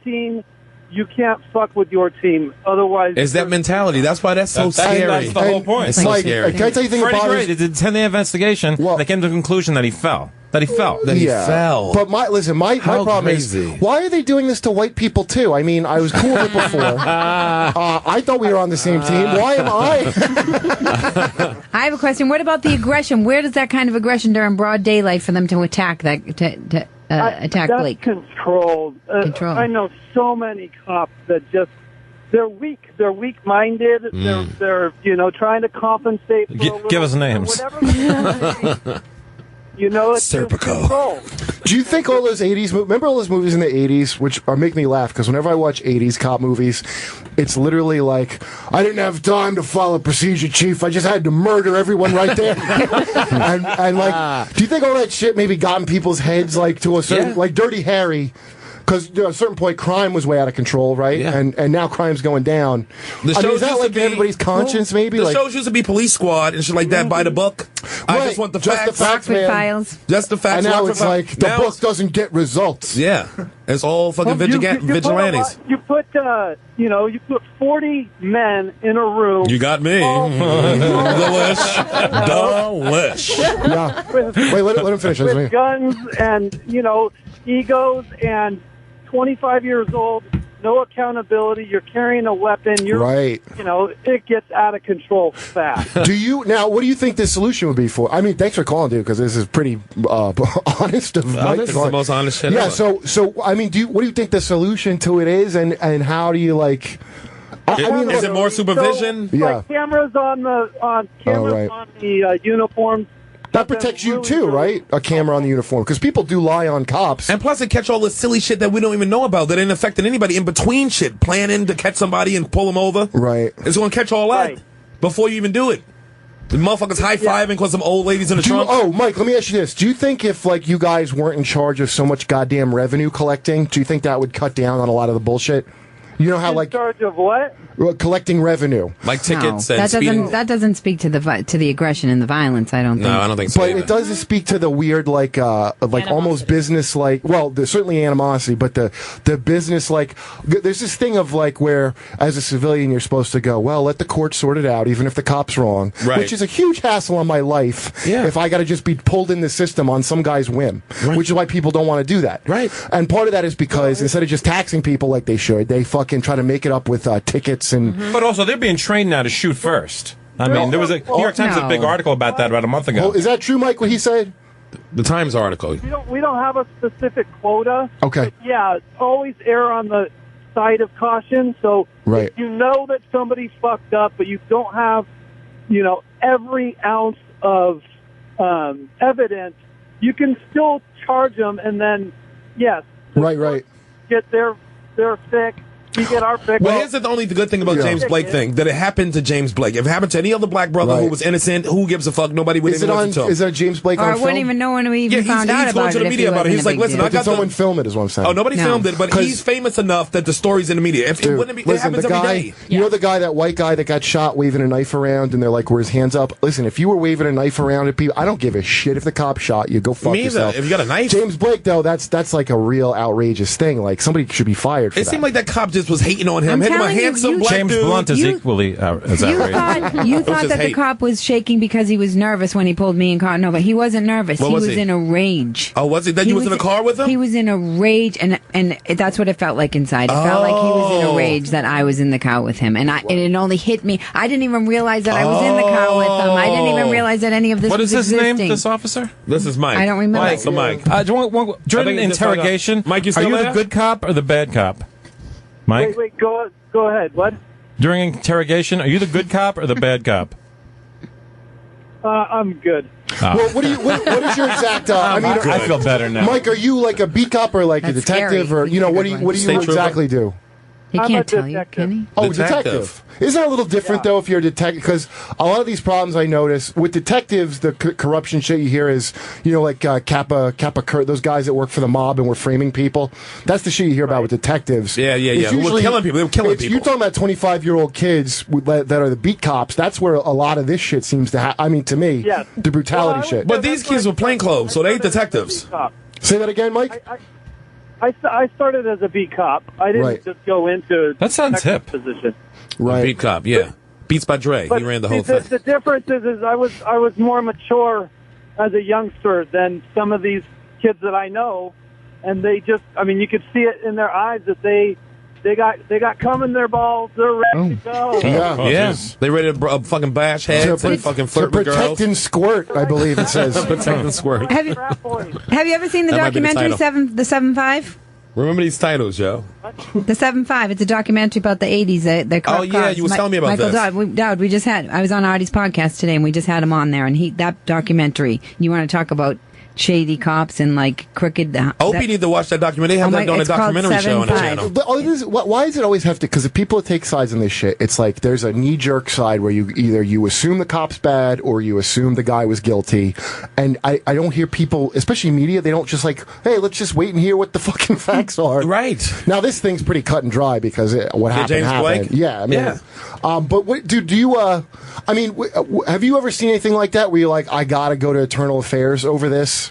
team. You can't fuck with your team. Otherwise... It's that mentality. That's why that's so scary. That's the whole point. It's so scary. Can I tell you anything about it? It's a 10-day investigation. They came to the conclusion that he fell. That he fell. But my problem is, why are they doing this to white people too? I mean, I was cool with it before. I thought we were on the same team. Why am I? I have a question. What about the aggression? Where does that kind of aggression during broad daylight for them to attack attack that's Blake? Controlled. I know so many cops that they're weak. They're weak-minded. They're trying to compensate for a little, give us names. Whatever. It's control. Do you think all those 80s remember all those movies in the 80s, which make me laugh, because whenever I watch 80s cop movies, it's literally like, I didn't have time to follow procedure, chief. I just had to murder everyone right there. and like, do you think all that shit maybe got in people's heads, like to a certain, like Dirty Harry? Because at a certain point, crime was way out of control, right? Yeah. And now crime's going down. Is that like everybody's conscience, maybe? The shows used to be Police Squad and shit like that by the book. I just want the facts. The facts, man. Files. Just the facts. And now it's like the book doesn't get results. Yeah. It's all fucking vigilantes. You put 40 men in a room. You got me. Delish. Yeah. Wait, let him finish. With guns and, egos and 25 years old, no accountability. You're carrying a weapon. You're right. It gets out of control fast. What do you think the solution would be for? I mean, thanks for calling, dude, because this is pretty honest of Mike. This is the most honest shit ever. So I mean, what do you think the solution to it is, and how do you like? Is it more supervision? Like cameras on the uniforms. That protects you too, right? A camera on the uniform, because people do lie on cops. And plus, it catch all this silly shit that we don't even know about that ain't affecting anybody in between shit, planning to catch somebody and pull them over. Right. It's going to catch all that before you even do it. The motherfuckers high-fiving because some old ladies in the trunk. Oh, Mike, let me ask you this. Do you think if, like, you guys weren't in charge of so much goddamn revenue collecting, do you think that would cut down on a lot of the bullshit? You know how, in charge of what? Collecting revenue, like tickets and speeding. That doesn't speak to the aggression and the violence. I don't think. No, I don't think so. But it does speak to the weird, like almost business, like. Well, there's certainly animosity, but the business, like, there's this thing of like where as a civilian you're supposed to go, well, let the court sort it out, even if the cop's wrong, which is a huge hassle on my life. Yeah. If I got to just be pulled in the system on some guy's whim, which is why people don't want to do that. Right. And part of that is because instead of just taxing people like they should, they fucking try to make it up with tickets and. But also, they're being trained now to shoot first. I mean, there was a New York Times a big article about that about a month ago. Well, is that true, Mike? What he said? The Times article. We don't have a specific quota. Okay. Yeah, always err on the side of caution. So if you know that somebody's fucked up, but you don't have, every ounce of evidence, you can still charge them, and then get their fix. We get our fix. Well, here's the only good thing about James Blake thing, that it happened to James Blake. If it happened to any other black brother who was innocent, who gives a fuck? Nobody would even listen to him. Is that James Blake on film? I wouldn't even know when we even found out about it. He's going to the media about it. He's like, listen, I got someone film it, is what I'm saying. Oh, nobody filmed it, but he's famous enough that the story's in the media. If it wouldn't be, it happens every day. You know the guy, that white guy that got shot waving a knife around, and they're like, where his hands up? Listen, if you were waving a knife around at people, I don't give a shit if the cop shot you. Go fuck yourself. If you got a knife. James Blake, though, that's like a real outrageous thing. Like, somebody should be fired for that. It seemed like that cop just was hating on him. Hit him a handsome black James dude. Blunt is equally as outrageous. You thought that the cop was shaking because he was nervous when he pulled me in car. No, but he wasn't nervous. He was in a rage. Oh, was he? Then you was in a car with him? He was in a rage, and that's what it felt like inside. It felt like he was in a rage that I was in the car with him, and it only hit me. I didn't even realize that I was in the car with him. I didn't even realize that any of this was existing. What is his name, this officer? This is Mike. I don't remember. Mike. So Mike. During an interrogation, Mike, you are you the good cop or the bad cop? Mike? Wait, go ahead. What? During interrogation, are you the good cop or the bad cop? I'm good. Well, what is your exact? I feel better now. Mike, are you like a beat cop or like a detective, or what do you exactly do? He I'm can't a tell you, detective. can he? Oh, detective. Isn't that a little different, though, if you're a detective? Because a lot of these problems I notice with detectives, the corruption shit you hear is, like Kappa, those guys that work for the mob and were framing people. That's the shit you hear about with detectives. Yeah. Who were killing people. They were killing people. You're talking about 25-year-old kids that are the beat cops. That's where a lot of this shit seems to happen. I mean, to me, the brutality shit. But these kids were plainclothes, so they ain't detectives. Say that again, Mike? I started as a beat cop. I didn't just go into that sounds hip position. Right, beat cop. Yeah, Beats by Dre. He ran the whole thing. The difference is I was more mature as a youngster than some of these kids that I know, and they just you could see it in their eyes that they got cum in their balls. They're ready to go. Yeah. They ready to fucking bash heads and fucking flirt with girls. Protect and squirt, I believe it says. Protect and squirt. Have you ever seen the That might be the documentary title. the 7-5? Remember these titles, Joe. The 7-5. It's a documentary about the 80s. The Oh, yeah, you was telling me about Michael this. Dowd. I was on Artie's podcast today, and we just had him on there. And that documentary. You want to talk about shady cops and crooked. I hope you need to watch that documentary. They have that on a documentary show on the channel. Why does it always have to? Because if people take sides on this shit, it's like there's a knee-jerk side where you assume the cop's bad or you assume the guy was guilty, and I don't hear people, especially media, they don't just hey, let's just wait and hear what the fucking facts are. Right. Now this thing's pretty cut and dry because what happened James happened. Blake? Yeah, but what, do you? Have you ever seen anything like that where you're like, I gotta go to Internal Affairs over this?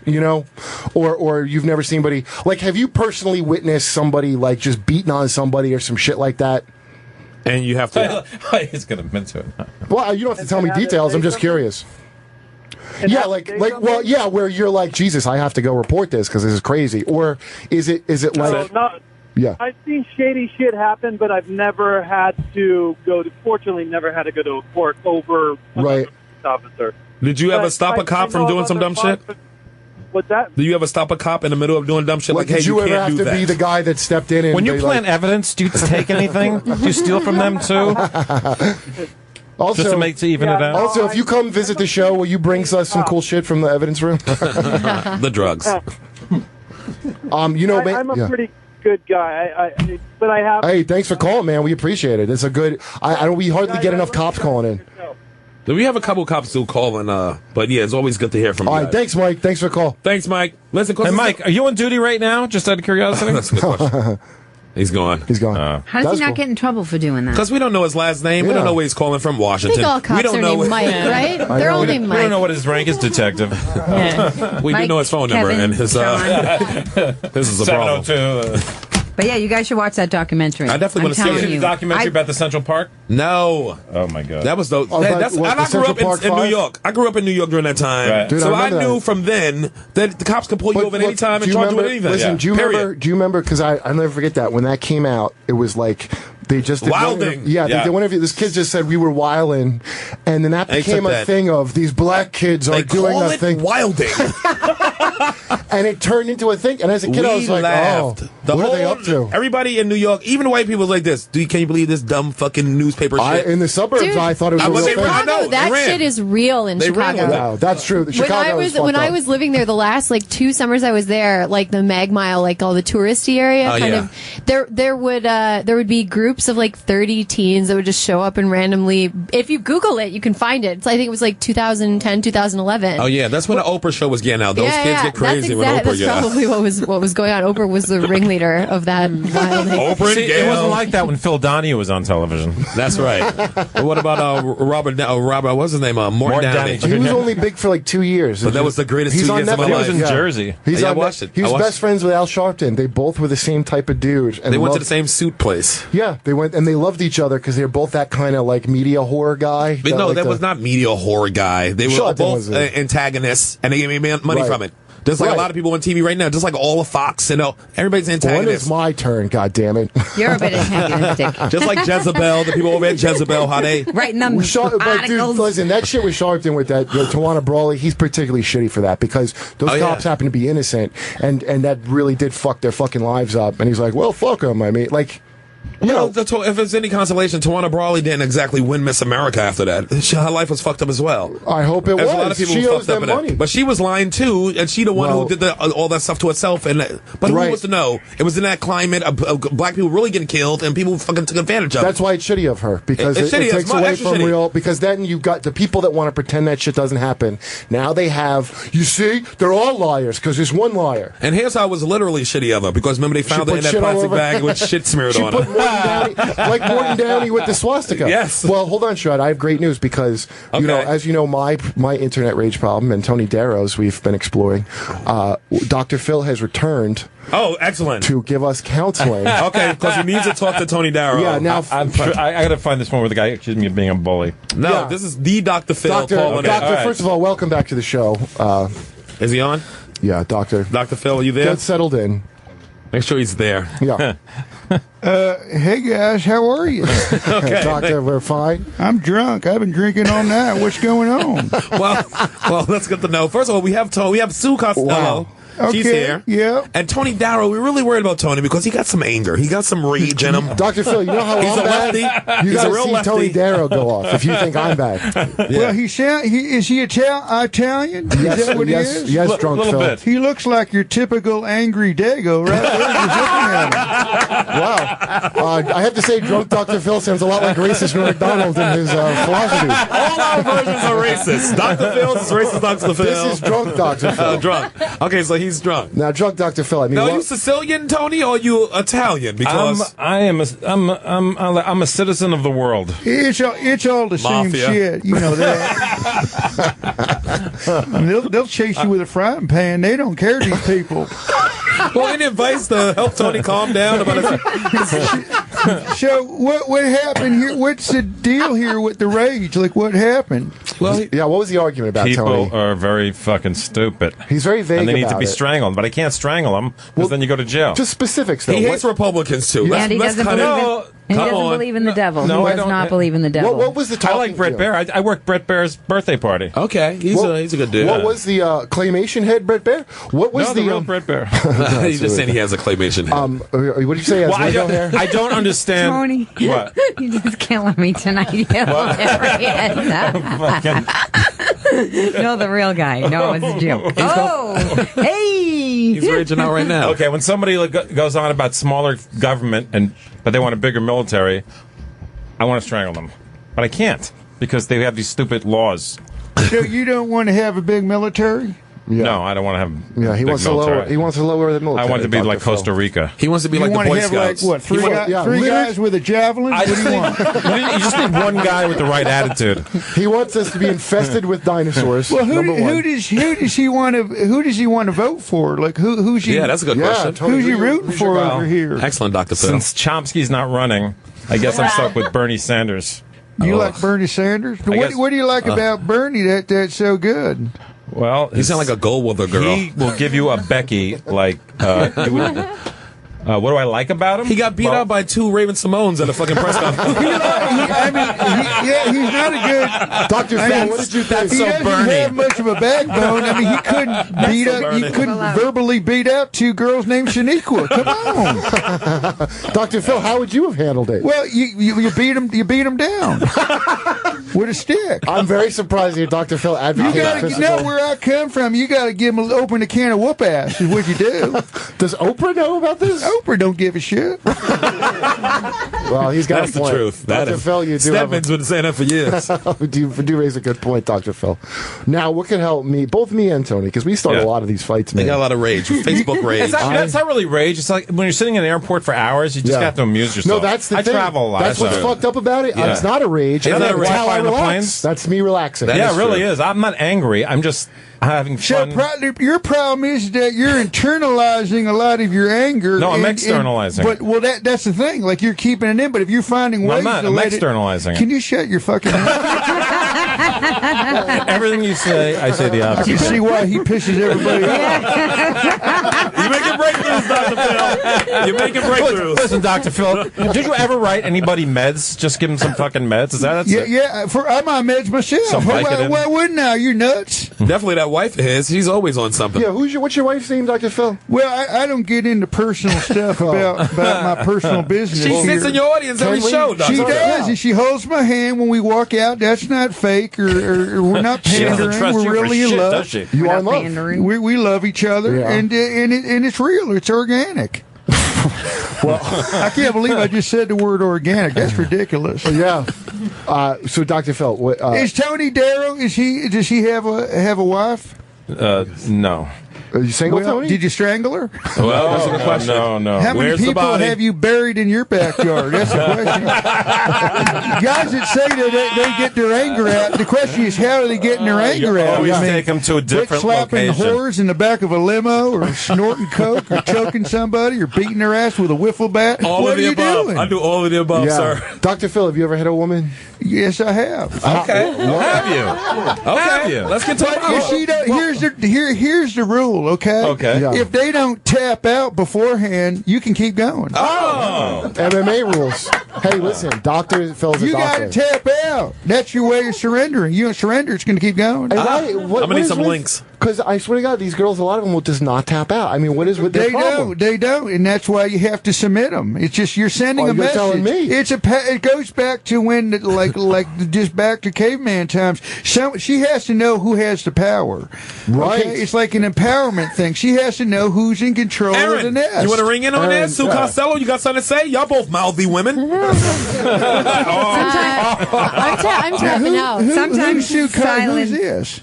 Or you've never seen anybody have you personally witnessed somebody just beating on somebody or some shit like that? And you have to. He's gonna admit to it. Well, you don't have to tell me details. I'm just curious. Yeah, where you're like, Jesus, I have to go report this because this is crazy. Or is it like? Yeah. I've seen shady shit happen, but I've never had to fortunately, never had to go to a court over a police officer. Did you ever stop a cop from doing some dumb shit? What's that? Do you ever stop a cop in the middle of doing dumb shit? Did you ever have to that? be the guy that stepped in? And when you plant evidence, do you take anything? Do you steal from them too? Also, just to even it out. Also, if you come visit the show, will you bring us some cool shit from the evidence room? The drugs. I'm a pretty good guy. But I have. Hey, thanks for calling, man. We appreciate it. It's a good. We hardly get enough cops calling in. We have a couple cops still calling, but yeah, it's always good to hear from you. All right, thanks, Mike. Thanks for the call. Thanks, Mike. Listen, hey, Mike, are you on duty right now? Just out of curiosity. That's a good question. He's gone. He's gone. How does he not get in trouble for doing that? Because we don't know his last name. We don't know where he's calling from. Washington. I think all cops we don't are know named Mike, right? They're all named Mike. We don't know what his rank is, detective. We do know his phone number, and his this is a problem. 702. But yeah, you guys should watch that documentary. I definitely want to see it. The documentary about the Central Park? No. Oh my God. That was the. I grew up in New York. I grew up in New York during that time, right. Dude, so I knew from then that the cops could pull you over at any time and charge you with anything. Listen, do you remember? Because I'll never forget that when that came out, it was like. They just did wilding. They did one interview. This kid just said we were wilding, and then that became a thing of these black kids are doing a thing. Wilding. And it turned into a thing. And as a kid, I was like, laughed. What are they up to? Everybody in New York, even the white people, was like this. Can you believe this dumb fucking newspaper shit? In the suburbs, Dude, I thought it was a real thing. Chicago, that shit is real in Chicago. Wow, that's true. When I was living there, the last 2 summers I was there, the Mag Mile, all the touristy area, there would be groups of 30 teens that would just show up and randomly. If you Google it, you can find it. I think it was 2010, 2011. Oh yeah, that's when the Oprah show was getting out. Those kids get crazy when Oprah. That's probably what was going on. Oprah was the ringleader of that wilding. Oprah and it wasn't like that when Phil Donahue was on television. That's right. But what about Robert? What's his name? Morton Downey. He was only big for 2 years. But that was the greatest 2 years of my He life. was in Jersey. I watched it. He was best friends with Al Sharpton. They both were the same type of dude. And they went to the same suit place. Yeah, they went and they loved each other because they were both that kind of media horror guy. But that was not media horror guy. They were both antagonists, and they gave me money from it. Just like a lot of people on TV right now, just like all of Fox, everybody's antagonist. When is my turn? God damn it! You're a bit antagonistic. Just like Jezebel, the people over at Jezebel, how they writing them articles. But dude, listen, that shit with Sharpton with that Tawana Brawley, he's particularly shitty for that because those cops happen to be innocent, and that really did fuck their fucking lives up. And he's like, well, fuck them. I mean, if it's any consolation, Tawana Brawley didn't exactly win Miss America after that. Her life was fucked up as well. I hope it was. There's a lot of people she who owes fucked up them in money. it. But she was lying too, and she the one who did all that stuff to herself. But who was to know? It was in that climate of black people really getting killed, and people fucking took advantage of it. That's why it's shitty of her, because it takes away from real. Because then you've got the people that want to pretend that shit doesn't happen. Now they have. You see, they're all liars because there's one liar. And here's how it was literally shitty of her, because remember they found her in that plastic bag with shit smeared on her. Like Morton Downey with the swastika. Yes. Well, hold on, Shred. I have great news because as you know, my internet rage problem and Tony Daro's we've been exploring. Dr. Phil has returned. Oh, excellent! To give us counseling. Okay, because he needs to talk to Tony Darrow. Yeah, now I got to find this one where the guy accused me of being a bully. No, this is the Dr. Phil. Doctor, first of all, welcome back to the show. Is he on? Yeah, Doctor. Dr. Phil, are you there? Get settled in. Make sure he's there. Yeah. Hey guys, how are you? Okay. Doctor, we're fine. I'm drunk. I've been drinking all night. What's going on? well, that's good to know. First of all, we have Sue Costello. Wow. She's Okay, here. yeah. And Tony Darrow, we're really worried about Tony because he got some anger. He got some rage in him. Dr. Phil, you know how he's I'm a lefty. bad? You He's a real gotta see lefty. Tony Darrow go off if you think I'm bad. Well, is he Italian? Yes, Is that what yes, he is? yes, drunk Phil. bit. He looks like your typical angry Dago right there. Just looking at him. Wow. I have to say, drunk Dr. Phil sounds a lot like racist Norm MacDonald in his philosophy. All our versions are racist. Dr. Phil's is racist Dr. Phil. This is drunk Dr. Phil. Drunk. Okay, so he's drunk. Now, drunk Dr. Phil. I mean, Now, are you Sicilian, Tony, or are you Italian? Because I'm a citizen of the world. It's all the same Mafia. shit. You know that. I mean, they'll chase you with a frying pan. They don't care, these people. well, any advice to help Tony calm down about his... So what happened here? What's the deal here with the rage? Like, what happened? Well, what was the argument about, People Tony? are very fucking stupid. He's very vague and they need to about be it. strangled, but I can't strangle them because then you go to jail. Just specifics, though. He hates Republicans, too. And he doesn't believe in the devil. No, he I does don't. not believe in the devil. What was the I like Brett Baer. I worked Brett Baer's birthday party. Okay, he's a good dude. What was the claymation head, Brett Bear? What was the real Brett Baer? He's just saying he has a claymation head. What did you say? Well, I don't understand. Tony, What? you're just killing me tonight. You're hilarious. No, the real guy. No, it's a joke. Hey! He's raging out right now. Okay, when somebody goes on about smaller government but they want a bigger military, I want to strangle them, but I can't because they have these stupid laws. So you don't want to have a big military? Yeah. No, I don't want to have. Yeah, he big wants military. to lower the military. I want it to be Dr. like Phil. Costa Rica. He wants to be You like the want to Boy have Scouts. like what? Three guys with a javelin? I just think you just need one guy with the right attitude. He wants us to be infested with dinosaurs. Well, number one. who does he want to vote for? Like who's he? Yeah, that's a good question. Tony, Who's he rooting for over here? Excellent, Dr. Phil. Since Chomsky's not running, I guess I'm stuck with Bernie Sanders. You like Bernie Sanders? I guess- What do you like about Bernie that's so good? Well, You sound like a Goldwater girl. He will give you a Becky like. What do I like about him? He got beat up by two Raven Simones at a fucking press conference. He's not a good. Dr. Phil, what did you think? He doesn't have much of a backbone. I mean, he couldn't beat up. He couldn't verbally beat out two girls named Shaniqua. Come on, Dr. Phil, how would you have handled it? well, you beat him. You beat him down with a stick. I'm very surprised that Dr. Phil You advocates gotta physical. know where I come from. You gotta open a can of whoop ass. Is what you do. Does Oprah know about this? Oprah don't give a shit. Well, he's got That's a the point. truth. Dr. Phil, you do have Stedman's been saying that for years. you do raise a good point, Dr. Phil. Now, what can help me, both me and Tony, because we start a lot of these fights, They man. got a lot of rage. Facebook rage. That's not really rage. It's like when you're sitting in an airport for hours, you just have to amuse yourself. No, that's the I thing. travel a lot. That's what's so- fucked up about it. Yeah. It's not a rage. Isn't That's that a how I Wi-Fi on the relax. planes? That's me relaxing. Yeah, it really is. I'm not angry. I'm just having So fun. your problem is that you're internalizing a lot of your anger. No, I'm externalizing But that's the thing. Like you're keeping it in, but if you're finding No, ways I'm not. to I'm let externalizing it. Can you shut your fucking mouth? Everything you say, I say the opposite. You see why he pisses everybody off? You're making breakthroughs, Dr. Phil. You're making breakthroughs. Listen, Dr. Phil, did you ever write anybody meds? Just give them some fucking meds? Is that it? Yeah. I'm on meds myself. Why wouldn't I? You nuts? Definitely that wife of his. She's always on something. Yeah, what's your wife's name, Dr. Phil? Well, I don't get into personal stuff about my personal business. She sits in your audience every show, Dr. She does, and she holds my hand when we walk out. That's not fake, or we're not pandering. We're really in love. Does she? You are in love. We love each other, and it's real. It's organic. Well, I can't believe I just said the word organic. That's ridiculous. Yeah. So, Dr. Phil, is Tony Daro? Does he have a wife? No. Are you single, Tony? Did you strangle her? Well, that's the question. No. How many people have you buried in your backyard? That's the question. Guys that say that they get their anger out, the question is, how are they getting their anger out? Always take them to a different slapping location. whores in the back of a limo, or snorting coke, or choking somebody, or beating their ass with a wiffle bat? All of the above. Doing? I do all of the above, sir. Dr. Phil, have you ever hit a woman? Yes, I have. Okay. Have you? Okay. Let's get to it. Here's the rule, okay? Okay. Yeah. If they don't tap out beforehand, you can keep going. Oh. MMA rules. Hey, listen, Dr. Phil's a You doctor. got to tap out. That's your way of surrendering. You don't surrender, it's going to keep going. I'm going to need some links. Because I swear to God, these girls, a lot of them will just not tap out. I mean, what is with their problem? They don't, and that's why you have to submit them. It's just you're sending a message. Telling me. It goes back to when, just back to caveman times. She has to know who has the power. Right. Okay? It's like an empowerment thing. She has to know who's in control of the nest. You want to ring in on this? Sue Costello, you got something to say? Y'all both mouthy women. I'm tapping out. Sometimes who's this?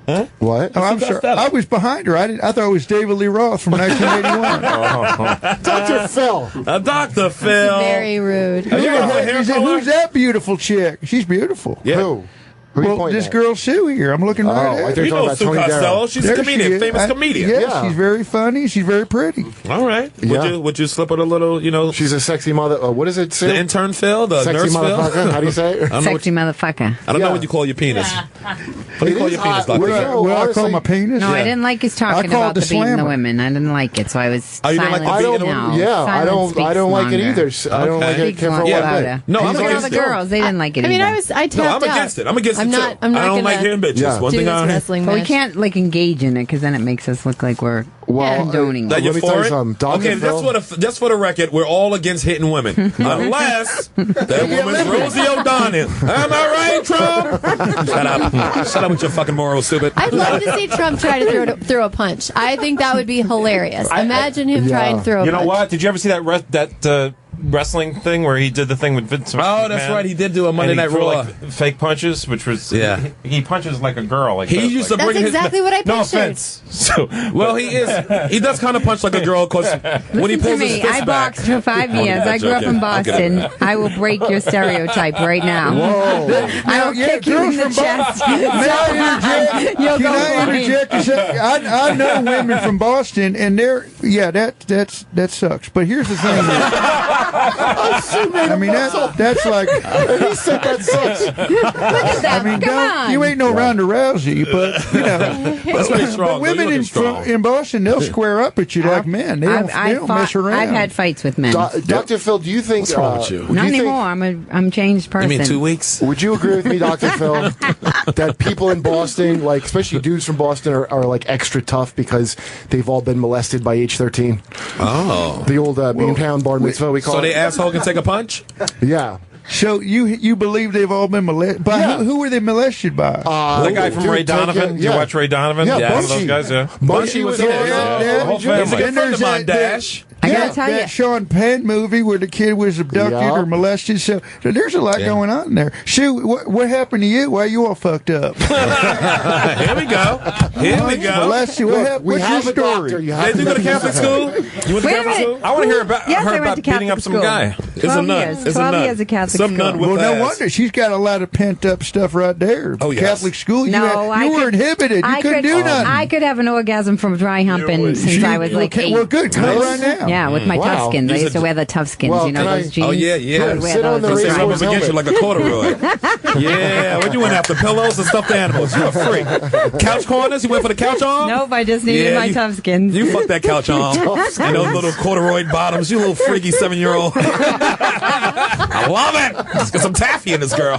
Huh? What? Oh, I'm sorry. I was behind her. I thought it was David Lee Roth from 1981. Dr. Phil. Dr. Phil. Very rude. Who's that beautiful chick? She's beautiful. Yeah. Who? Well, this girl Sue here. I'm looking right at her. You know Sue Costello. She's a comedian, famous comedian. Yeah, she's very funny. She's very pretty. All right. Would you slip her a little, She's a sexy mother. What is it, Sue? The intern Phil? The sexy nurse motherfucker? Phil? How do you say it? Sexy motherfucker. I don't know what you call your penis. What do you call your penis, Dr. Phil? What I call my penis? No, I didn't like his talking about the beating the women. I didn't like it, so I was silent. I don't like it either. I don't like it. No, I'm against it. The girls, they didn't like it. I mean, I tapped out. I'm against it. I'm against it too. I'm not I don't like hearing bitches. Yeah. One thing I But we can't engage in it because then it makes us look like we're condoning. That you're let me tell for you it? something. Okay, just for the record, we're all against hitting women, unless that woman's Rosie O'Donnell. Am I right, Trump? Shut up with your fucking morals, stupid. I'd love to see Trump try to throw a punch. I think that would be hilarious. Imagine him trying to throw a punch. You know what? Did you ever see that wrestling thing where he did the thing with Vince McMahon? Oh, that's right. He did do a Monday Night Raw. Fake punches, which was he punches like a girl. Like he used to bring That's exactly what I pictured. No offense. So, well, he does kind of punch like a girl because when he pulls his fist I back. boxed for 5 years. I grew up in Boston. I will break your stereotype right now. Whoa. I will kick you in the chest. Can I interject? I know women from Boston, and that sucks. But here's the thing. I mean, that's like. He said that sucks. Look at that. I mean, Come on. you ain't no Ronda Rousey, but That's pretty strong. But women in Boston, they'll square up at you like men. They don't mess around. I've had fights with men. Dr. Phil, do you think? What's wrong with you? Not anymore. I'm a changed person. You mean 2 weeks? Would you agree with me, Dr. Phil, that people in Boston, like especially dudes from Boston, are like extra tough because they've all been molested by age 13? Oh, the old Beantown bar mitzvah we call it. So the asshole can take a punch? Yeah. So you believe they've all been molested? By who were they molested by? The guy from Ray Donovan. Did you watch Ray Donovan? Yeah, one of those guys. Yeah, Bunchy was there. The whole family. Then there's Dash. I gotta tell that you, Sean Penn movie where the kid was abducted or molested. So there's a lot going on there. Shoot, what happened to you? Why you all fucked up? Here we go. Molested. What's your story? Did you go to Catholic school? You went to Catholic school? I want to hear about Yes, I her went about to beating Catholic up some school. guy. 12 years. 12 years of Catholic Some school. nun with Well, no ass. wonder she's got a lot of pent up stuff right there. Oh, yes. Catholic school, you I were could- inhibited. You couldn't do nothing. I could have an orgasm from dry humping since I was like 8. Well, good. Come right now. Yeah, with my tough skins. I used to wear the tough skins. Well, you know those jeans. Oh yeah, yeah. I would wear Sit on those the as They well. rub against you like a corduroy. Yeah, what you went after? Pillows and stuffed animals. You're a freak. Couch corners? You went for the couch arm? Nope, I just needed my tough skins. You fucked that couch arm. And those little corduroy bottoms. You little freaky 7-year-old. I love it. Let's get some taffy in this girl.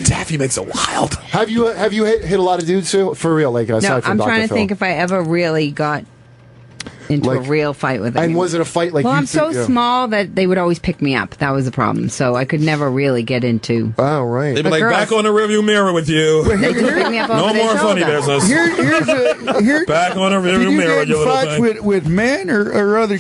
Taffy makes it wild. Have you hit a lot of dudes too? For real, like aside No, from I'm Dr. trying to Phil? think if I ever really got into a Like- real fight with them. And was it a fight like? Well, you I'm so yeah. small that they would always pick me up. That was the problem. So I could never really get into. Oh right. They'd be But like, girls- back on the rearview mirror with you. They just pick me up No over their more funny shoulder. business. Here's Back on the do rearview you mirror, get you in little fights thing. with men or other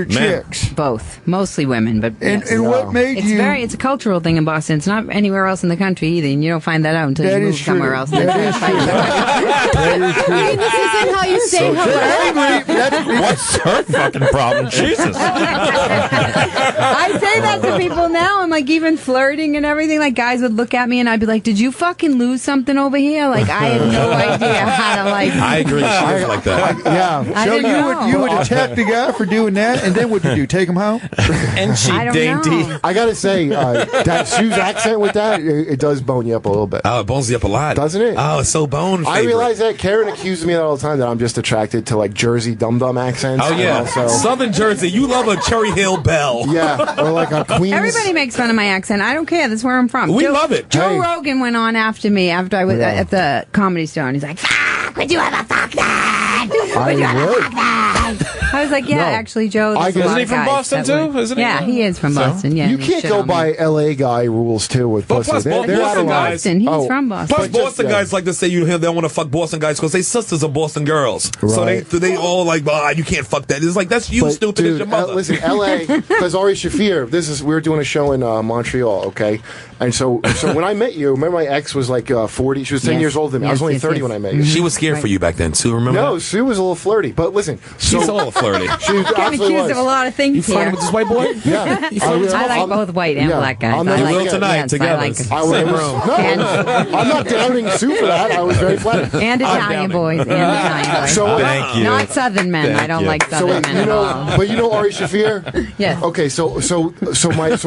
chicks? Both, mostly women, but And yes. and what made It's you? it's a cultural thing in Boston. It's not anywhere else in the country either, and you don't find that out until That you move is true. somewhere else. in the That is country. That is true. I mean, this isn't how you say hello. What's her fucking problem? Jesus. I say that to people now. I'm like, even flirting and everything. Like, guys would look at me and I'd be like, "Did you fucking lose something over here?" Like, I have no idea how to like. I agree. She is like that. Yeah. I So didn't know. you would attack the guy for doing that, and then what'd you do? Take him home? And she I don't dainty. know. I gotta say, that Sue's accent with that, it does bone you up a little bit. Oh, it bones you up a lot. Doesn't it? Oh, it's so bone favorite. I realize that Karen accuses me of that all the time that I'm just attracted to like Jersey dum-dum accents. Oh, yeah. And also, Southern Jersey. You love a Cherry Hill Belle. yeah, or like a Queens. Everybody makes fun of my accent. I don't care. That's where I'm from. We love it. Joe Hey. Rogan went on after me after I was at the Comedy Store, and he's like, "Fuck, would you ever fuck that? Would you ever fuck that?" I was like, "Yeah, No. actually, Joe." there's a Isn't lot he of from guys Boston that too? would- Isn't he? Yeah, he is from Boston. Yeah, You and can't shit go on me. by LA guy rules too with But pussy. plus, They're Boston out of line. Boston. He's Oh. from Boston. Plus, But just, Boston yeah. guys like to say they don't want to fuck Boston guys because they sisters are Boston girls. So Right. they all like, you can't fuck that. It's like, that's you, But, stupid as dude, your mother. listen, LA, because Ari Shafir, we were doing a show in Montreal, okay? And so when I met you, remember my ex was like 40, she was 10 Yes. years older than me. I was Yes, only yes, 30 yes. when I met you. She was scared for you back then, Sue, remember No, that? Sue was a little flirty, but listen, She's a little flirty. she I'm absolutely accused was. of a lot of things You flirting here. with this white boy? Yeah. I like both white and black guys. I'm I not- like We will tonight yes, together. I like Same No, I'm not downing Sue for that. I was very flattered. and Italian boys. And Italian boys. So Thank you. Not Southern men. Thank I don't you. like So Southern men you at all. know, but you know Ari Shafir? Yes. Okay, so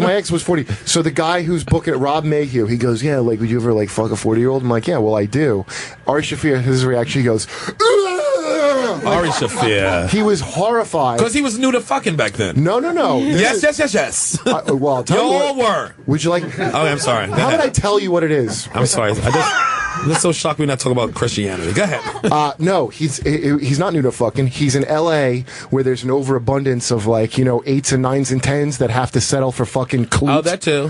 my ex was 40. So the guy who's booking it, Rob Mayhew, he goes, "Yeah, like would you ever like fuck a 40-year-old?" I'm like, "Yeah, well I do." Ari Shafir, his reaction, he goes, "Ugh!" Ari Shafir. He was horrified. Because he was new to fucking back then. No. Yes. Well, I'll tell You you all what. were. Would you like? Oh, I'm sorry. Go How ahead. would I tell you what it is? I'm sorry. I'm just so shocked we're not talking about Christianity. Go ahead. No, he's not new to fucking. He's in L.A. where there's an overabundance of like 8s and 9s and 10s that have to settle for fucking cleats. Oh, that too.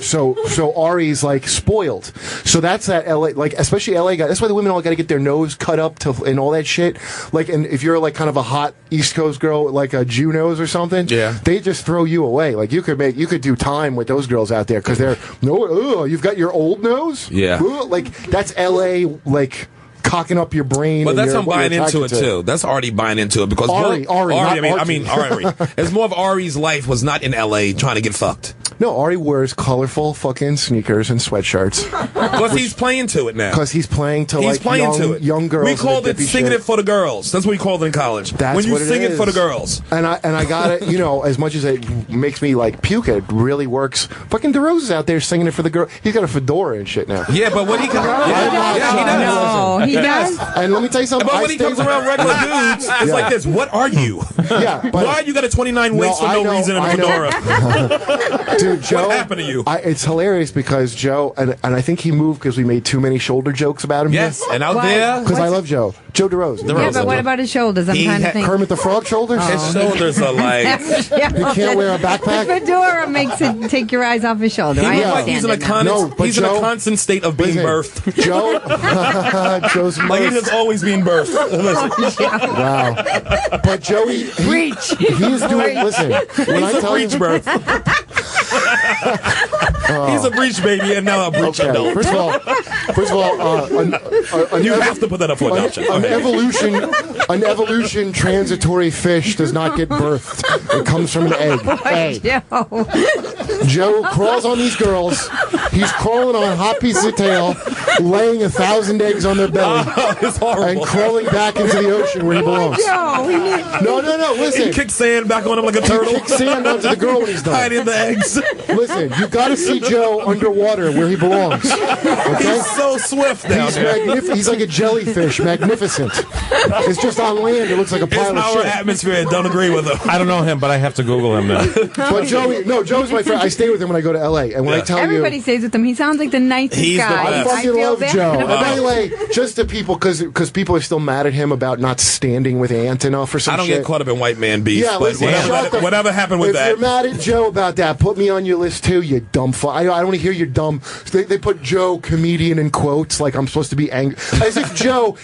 So Ari's like spoiled. So that's that LA, like especially LA guy. That's why the women all got to get their nose cut up and all that shit. Like, and if you're like kind of a hot East Coast girl, like a Jew nose or something, yeah, they just throw you away. Like you could do time with those girls out there because they're you've got your old nose. Yeah, like that's LA like. Cocking up your brain. But that's what I'm buying you're into it attracted to. too. That's already buying into it because Ari, I mean Ari. It's more of Ari's life was not in L.A. trying to get fucked. No, Ari wears colorful fucking sneakers and sweatshirts. Because he's playing to it now. Because he's playing to young girls. We called it dippy singing shit. it for the girls. That's what we called it in college. That's when you what it sing it is. for the girls. And I got it. As much as it makes me like puke, it really works. Fucking DeRosa's out there singing it for the girl. He's got a fedora and shit now. Yeah, but when he can, No, he does. And let me tell you something. But when he comes around regular dudes, it's like this. What are you? Yeah. But why you got a 29 waist for no reason in a fedora? Dude, Joe. What happened to you? It's hilarious because Joe, and I think he moved because we made too many shoulder jokes about him. Yes, and out there. Because I love Joe. Joe DeRosa. Yeah, but what about his shoulders? I'm trying to think. Kermit the Frog shoulders? His shoulders are like. You can't wear a backpack? The fedora makes it take your eyes off his shoulder. He I looks like he's in understand it now. he's in a constant state of being birthed. Joe's like he's just always being birthed. Wow. But Joey, Breach. He's doing. Listen, when He's I a tell breech you, birth. He's a breech baby and now a breech adult. First of all, you have to put that up for adoption. An evolution transitory fish does not get birthed. It comes from an egg. Hey. Joe crawls on these girls. He's crawling on a hot piece of tail. laying 1,000 eggs on their belly and crawling back into the ocean where he belongs. No, listen. He kicks sand back on him like a turtle. He kicks sand onto the girl when he's done. Hiding the eggs. Listen, you got to see Joe underwater where he belongs. Okay? He's so swift now. He's like a jellyfish, magnificent. It's just on land. It looks like a pile of shit. Our atmosphere. Don't agree with him. I don't know him, but I have to Google him now. But Joe's my friend. I stay with him when I go to L.A. And when I tell everybody stays with him. He sounds like the nicest guy. I fucking love Joe. And by the way, just to people, because people are still mad at him about not standing with Antonov or some shit. I don't get caught up in white man beef. Yeah, but whatever happened with that. If you're mad at Joe about that, put me on your list too, you dumb fuck. I don't want to hear your dumb. They put Joe comedian in quotes like I'm supposed to be angry. As if Joe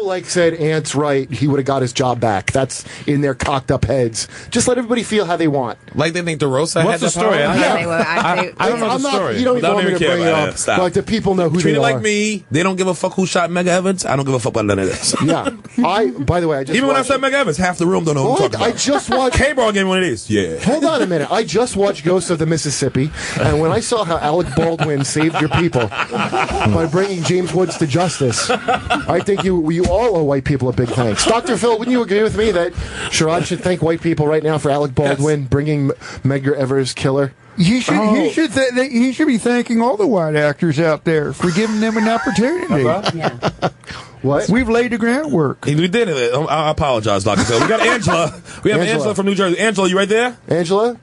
like said Ant's right, he would have got his job back. That's in their cocked up heads. Just let everybody feel how they want. Like they think DeRosa had the story? I don't know the story. You don't even want me to bring it up. Stop. Like the people know who Treat they it are. like me. They don't give a fuck who shot Meg Evans. I don't give a fuck about none of this. Yeah. By the way, I just even when I said Meg Evans, half the room don't know who I'm talking about. I just watched. K-Ball gave me one of these. Yeah. Hold on a minute. I just watched Ghosts of the Mississippi, and when I saw how Alec Baldwin saved your people by bringing James Woods to justice, I think you all owe white people a big thanks. Dr. Phil, wouldn't you agree with me that Sherrod should thank white people right now for Alec Baldwin bringing Medgar Evers' killer? He should be thanking all the white actors out there for giving them an opportunity. What? We've laid the groundwork. We did it. I apologize, Dr. Phil. We got Angela. We have Angela from New Jersey. Angela, you right there? Angela?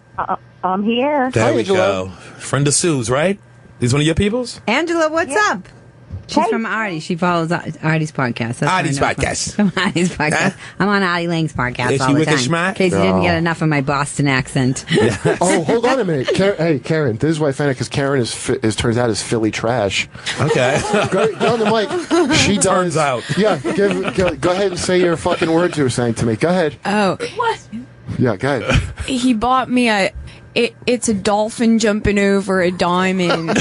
I'm here. There Hi, we Angela. go. Friend of Sue's, right? He's one of your peoples? Angela, what's up? She's from Artie. She follows Artie's podcast. That's Artie's podcast. From Artie's podcast. Huh? I'm on Artie Lang's podcast Is all she the wicked time. smart? In case you didn't get enough of my Boston accent. Oh, hold on a minute. Hey, Karen, this is why I found it, because Karen is turns out is Philly trash. Okay. Go on the mic. She turns out. Yeah, go ahead and say your fucking words you were saying to me. Go ahead. Oh. What? Yeah, go ahead. He bought me it's a dolphin jumping over a diamond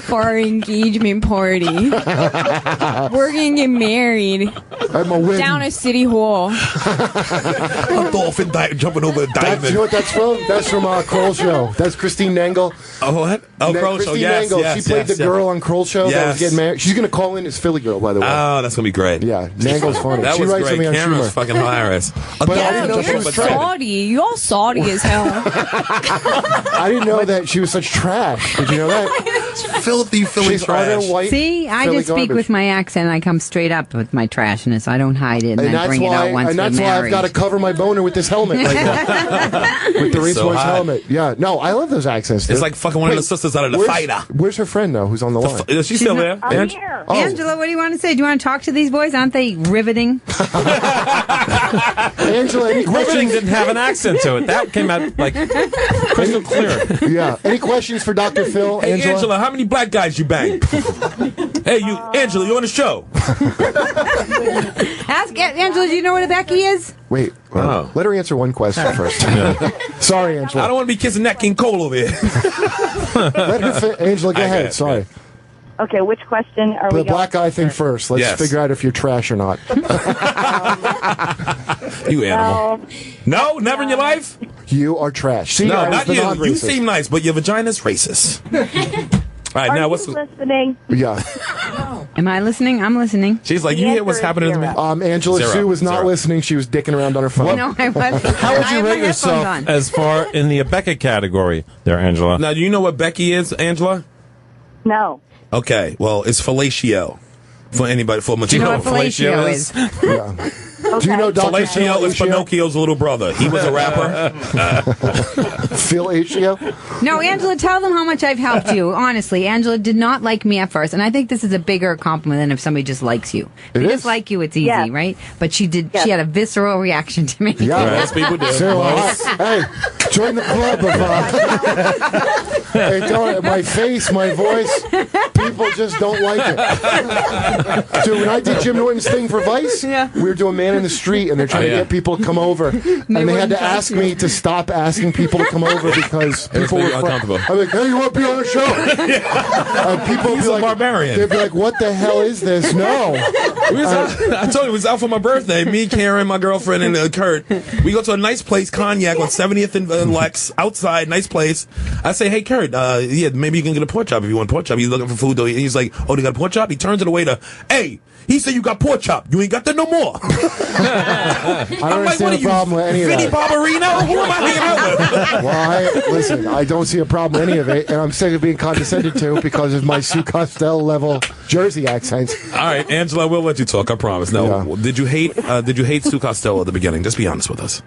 for our engagement party. We're gonna get married down a city hall. A dolphin jumping over a diamond. You know what that's from? That's from Kroll Show. That's Christine Nangle. Oh, what? Oh, Kroll Show, yes, Nangle. yes, she played the girl on Kroll Show that was getting married. She's going to call in as Philly Girl, by the way. Oh, that's going to be great. Yeah, Nangle's funny. That she was writes great. for me on Karen was Schumer. fucking hilarious. But I didn't know she You're was trash. salty. You all salty as hell. I didn't know that she was such trash. Did you know that? Filthy Philly She's trash. utter white See, I Philly just speak garbage. with my accent. I come straight up with my trashness. I don't hide it, and I that's bring it why, out once and that's we're why I've married. got to cover my boner with this helmet right now. With the racehorse helmet. Yeah, no, I love those accents. Dude. It's like fucking one of the sisters out of The Fighter. Where's her friend, though, who's on the line? Is she still there? I'm here. Oh. Angela, what do you want to say? Do you want to talk to these boys? Aren't they riveting? Angela, any Riveting questions? didn't have an accent to it. That came out like crystal clear. Yeah. Any questions for Dr. Phil? Hey, Angela, how many black guys you bang? Hey, Angela, you on the show? Ask Angela, do you know what a Becky is? Wait, let her answer one question first. Sorry, Angela. I don't want to be kissing that King Cole over here. Let her Angela, go ahead. Sorry. Okay, which question are we The black guy thing first? first. Let's figure out if you're trash or not. You animal. No, never in your life? You are trash. See, no, I was not the you. non-racist. You seem nice, but your vagina's racist. All right, Are now you what's listening? Yeah. Am I listening? I'm listening. She's like, you hear what's happening to me? Angela Zero. Sue was not Zero. listening. She was dicking around on her phone. No, I wasn't. How would I you have my rate yourself headphones on. as far in the Becca category there, Angela? Now, do you know what Becky is, Angela? No. Okay, well, it's fellatio. For anybody, for Do you know what fellatio is? Yeah. Do you know Dr. Fellatio is Pinocchio's little brother. He was a rapper. Fellatio? No, Angela, tell them how much I've helped you. Honestly, Angela did not like me at first, and I think this is a bigger compliment than if somebody just likes you. If they just like you, it's easy, Yes. right? But she did. She had a visceral reaction to me. Yeah, Most people do. So, hey, join the club of hey, don't, my face, my voice, people just don't like it. Dude, when I did Jim Norton's thing for Vice, we were doing Man in the Street, and they're trying to get people to come over. And they had to ask me to stop asking people to come over because people were uncomfortable. I'm like, hey, you want to be on the show? And people would He's be a like, barbarian. They'd be like, what the hell is this? No. I told you it was out for my birthday. Me, Karen, my girlfriend, and Kurt. We go to a nice place, Cognac, on 70th and Lex, outside, nice place. I say, hey, Kurt, maybe you can get a pork chop if you want pork chop. You looking for food though. He's like, oh, they got a pork chop? He turns to the waiter, hey, he said you got pork chop. You ain't got that no more. I don't understand the problem with any of that. Vinny Barbarino? Who am I hanging out with? Well, listen, I don't see a problem with any of it, and I'm sick of being condescended to because of my Sue Costello level Jersey accent. All right, Angela, we'll let you talk. I promise. No, did you hate Sue Costello at the beginning? Just be honest with us.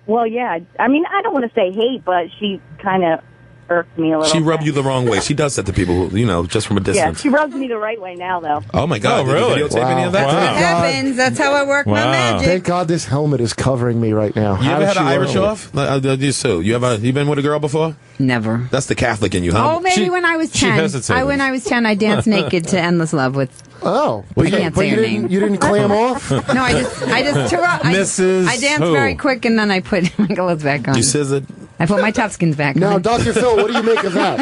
Well, yeah. I mean, I don't want to say hate, but she kind of irked me a little. She rubbed you the wrong way. She does that to people who, just from a distance. Yeah, she rubs me the right way now, though. Oh, my God. Oh, really? Did you videotape any of that? It happens. That's how I work my magic. Thank God this helmet is covering me right now. You ever had an Irish off? Sue, you been with a girl before? Never. That's the Catholic in you, huh? Oh, maybe when I was 10. When I was 10, I danced naked to Endless Love with... Oh, I can't say her name. You didn't clam off? No, I just took off. Mrs. I danced very quick, and then I put my clothes back on. You scissored? I put my toughskins back now, on. Dr. Phil, what do you make of that?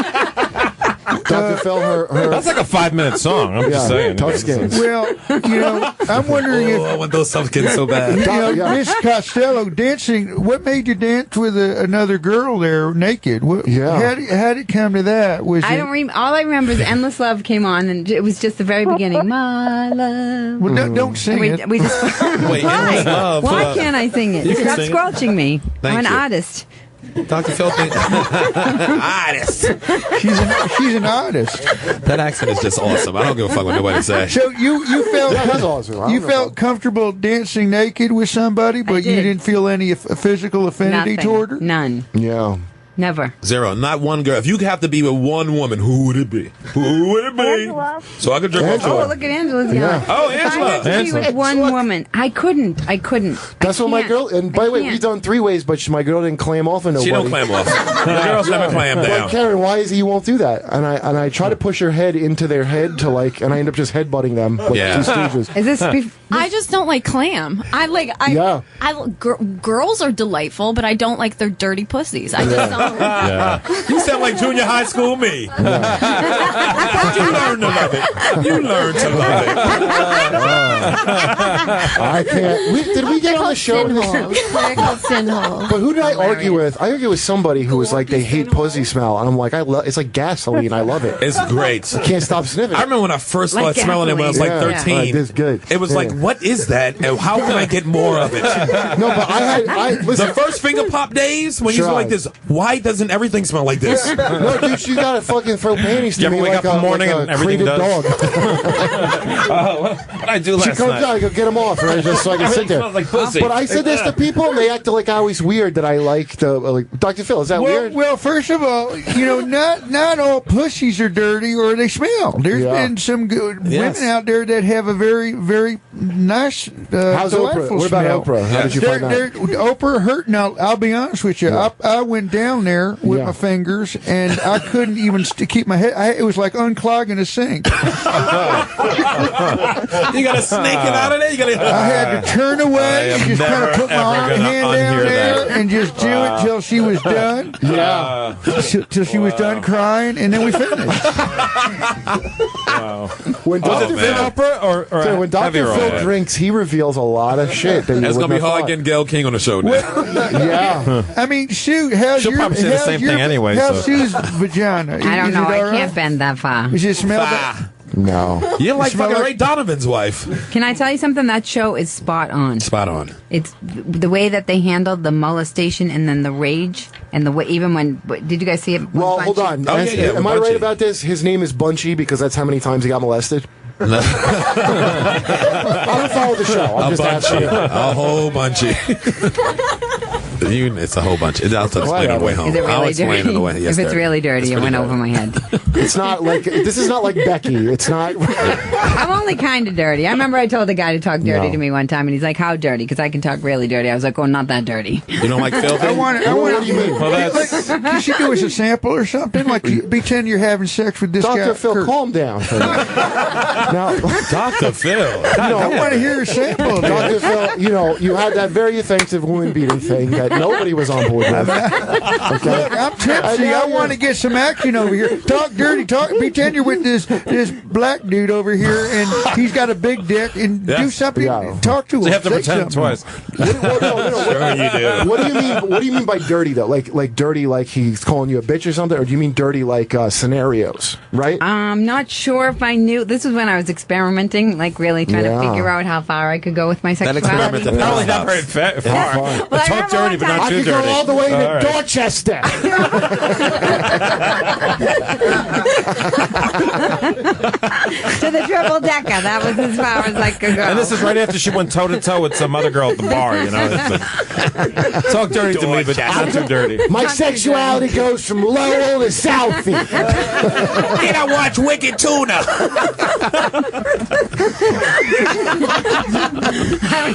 Dr. Phil, her... That's like a 5-minute song. I'm just saying. Tough skins. Well, I'm wondering if... I want those tough skins so bad. Miss Costello dancing, what made you dance with another girl there naked? How did it come to that? All I remember is Endless Love came on, and it was just the very beginning. My love. Well, don't sing it. We just... Wait, Why? Endless Love. Why can't I sing it? Stop squelching me. Thank I'm an you. artist. Dr. Phil, artist. She's an artist. That accent is just awesome. I don't give a fuck what nobody says. So you felt that's awesome. You felt comfortable dancing naked with somebody, but you didn't feel any physical affinity toward her? None. Yeah. Never. Zero. Not one girl. If you have to be with one woman, who would it be? Who would it be? Angela. So I could drink off. Oh, look at Angela's yelling. Oh, If I had to be Angela. with one woman, I couldn't. That's what my girl. And by the way, we've done 3 ways, but my girl didn't clam off on nobody. She don't clam off. The girls never clam down. Like, Karen, why is it you won't do that? And I try to push her head into their head to and I end up just headbutting them like 2 stooges. Is this? I just don't like clam. Girls are delightful, but I don't like their dirty pussies. I just don't. Yeah. You sound like junior high school me. You learn to love it. You learn to love it. I can't. Did we get on the show? They're called sin holes. But who did I argue with? I argued with somebody who was like, they hate pussy smell. And I'm like, it's like gasoline. I love it. It's great. I can't stop sniffing. I remember when I first started smelling it when I was like 13. It's good. It was like, what is that? And how can I get more of it? No, but listen. The first finger pop days, when you smell like this, why doesn't everything smell like this? No, dude, she gotta fucking throw panties to me wake like up in a, the morning like and a everything crated does? dog. What I do last She comes night? out, I go get them off, right, just so I can sit there. Smells like pussy. But I said this to people, and they acted like I was weird that I like Dr. Phil, is that weird? Well, first of all, not all pussies are dirty or they smell. There's been some good women out there that have a very, very nice, How's delightful Oprah? What smell. about Oprah? How did you find that? Oprah hurt. Now, I'll be honest with you. I went down there with my fingers, and I couldn't even keep my head. It was like unclogging a sink. You got to snake it out of there? I had to turn away and just kind of put my hand down there and just do it till she was done. Yeah. Till she was done crying, and then we finished. Wow. When Dr. Phil, or when Dr. Phil drinks, he reveals a lot of shit. That It's going to be hard getting Gail King on the show now. Yeah. I mean, Sue, how's She'll probably say the same thing anyway. How's Sue's vagina? I don't Is know. it I all right? can't bend that far. Does it smell that? No. You're like fucking Ray Donovan's wife. Can I tell you something? That show is spot on. Spot on. It's the way that they handled the molestation and then the rage and the way even when did you guys see it? Well, hold on. Oh, yeah, Am I Bunchy. right about this? His name is Bunchy because that's how many times he got molested? I don't follow the show. I'm A just bunchy. asking. A whole bunchy. It's a whole bunch. I'll explain on the way home. Is it I'll really explain dirty? on the way. Yes, if it's sir. really dirty, it went pretty over my head. It's not like this is not like Becky. It's not. I'm only kind of dirty. I remember I told a guy to talk dirty No. to me one time, and he's like, "How dirty?" Because I can talk really dirty. I was like, "Oh, not that dirty." You don't like filthy? What do you mean? Well, that's Can she give us a sample or something? Like, pretend you're having sex with this guy. Dr. Phil, Kurt. calm down. Now, Dr. Phil. I want to hear a sample. Dr. Phil, you had that very offensive woman beating thing that nobody was on board with. Okay. Look, I'm tipsy. I want to get some action over here. Talk dirty. Pretend you're with this black dude over here, and he's got a big dick, and do something. Yeah. Talk to him. So you have to Say pretend something. twice. What do you mean? What do you mean by dirty though? Like dirty, like he's calling you a bitch or something, or do you mean dirty like scenarios? Right? I'm not sure if I knew. This was when I was experimenting, like really trying to figure out how far I could go with my That sexuality. experiment apparently not very far. Well, I Talk remember dirty, one but not time- too I could dirty. go all the way to All right. Dorchester. To the triple decker. That was as far as I could go. And this is right after she went toe to toe with some other girl at the bar. You know, talk dirty to me, but not too dirty. My sexuality goes from Lowell to Southie. Then I watch Wicked Tuna.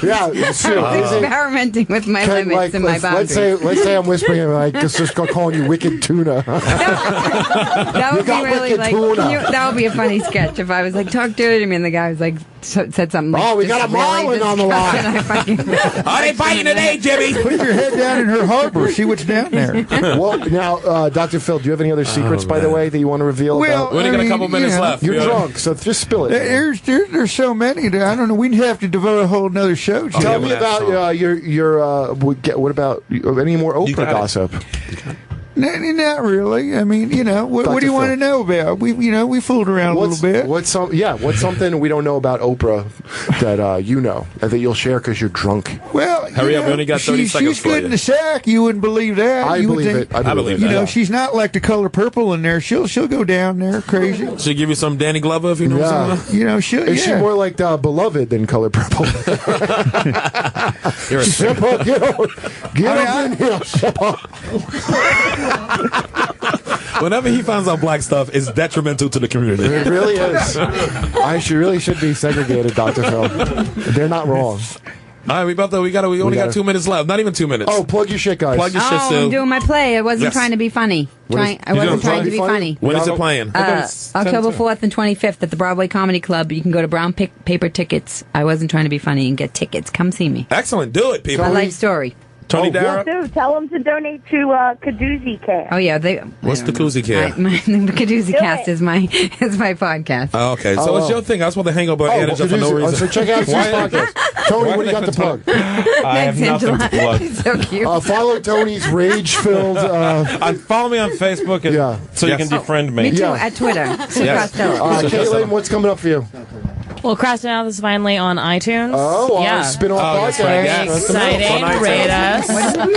Yeah, sure. I was experimenting with my limits and my boundaries. Let's say I'm whispering and like just calling you Wicked Tuna. That would be got really wicked like tuna. that would be a funny sketch if I was like talk dirty to me and the guy was like said something like We just got a really Marlin on the line. and I fucking Are they fighting today, Jimmy? Put your head down in her harbor. See what's down there. Well, now, Dr. Phil, do you have any other secrets, by the way, that you want to reveal? Well, about? We only got a couple minutes left. You're drunk, so just spill it. There's so many. That I don't know. We'd have to devote a whole another show. To Tell me about your. What about any more Oprah gossip? Not really. I mean, what do you want to know about? We fooled around a little bit. What's something we don't know about Oprah that you know and that you'll share because you're drunk? Well, Hurry up, we only got 30 seconds she's for good you. in the sack. You wouldn't believe that. I believe it. I believe You that. know, she's not like the color purple in there. She'll go down there crazy. She'll give you some Danny Glover if you know something. Is she more like Beloved than Color Purple? You're a Shepard, get up in here, Shepard. Whenever he finds out black stuff, it's detrimental to the community. It really is. I really should be segregated, Dr. Phil. They're not wrong. All right, we only got 2 minutes left. Not even 2 minutes. Oh, plug your shit, guys. Plug your shit, Sue. I'm doing my play. I wasn't Yes. trying to be funny. I wasn't trying to be funny. When is it playing? October 4th and 25th at the Broadway Comedy Club. You can go to Brown Paper Tickets. I wasn't trying to be funny and get tickets. Come see me. Excellent. Do it, people. My life story. Tony Daro. Sue, tell them to donate to Kadoozy Cast. Oh yeah, What's the Koozie Cat? the Kadoozy Cast is my podcast. Oh, okay, so it's your thing. I was supposed to hang over Anna just for no reason. So check out Sue's podcast. Tony, what do you got to plug? I have nothing to plug. So cute. Follow Tony's rage-filled... follow me on Facebook so you can defriend me. Me too, at Twitter. Sue Costello. Caitlin, what's coming up for you? Well, Crash It Out is finally on iTunes. Our spin-off podcast. Very exciting. Rate us.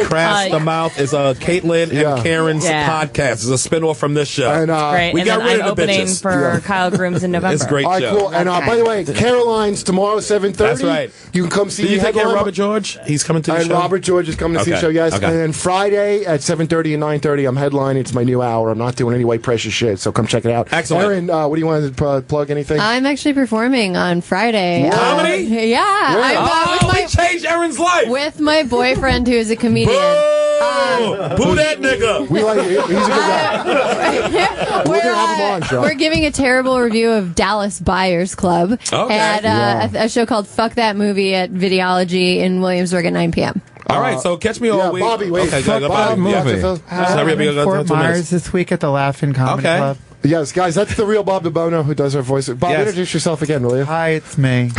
Crash the Mouth is Caitlin and Karen's podcast. It's a spinoff from this show. And, Great. we And got then rid I'm of the opening bitches. for Kyle Grooms in November. It's a great All right, show. cool. And by the way, Caroline's tomorrow, 7:30. That's right. You can come see Did you me take care of headline. Robert George? He's coming to the And show. Robert George is coming to see the show, yes. Okay. And then Friday at 7:30 and 9:30, I'm headlining. It's my new hour. I'm not doing any white precious shit, so come check it out. Excellent. Erin, what do you want to plug? Anything? I'm actually performing on Friday. Comedy? Yeah. I'm we changed Erin's life. with my boyfriend who is a comedian. Boo that nigga. We like. He's a good guy. We're gonna have him on, Sean. We're giving a terrible review of Dallas Buyers Club Okay. at a show called Fuck That Movie at Videology in Williamsburg at 9 p.m. All right, so catch me all week. Bobby, wait. Okay, Fuck go, that Bobby. movie. Yeah. I'm in Fort Myers this week at the Laughing Comedy Okay. Club. Yes, guys, that's the real Bob DeBono who does our voice. Bob, introduce yourself again, will you? Hi, it's me.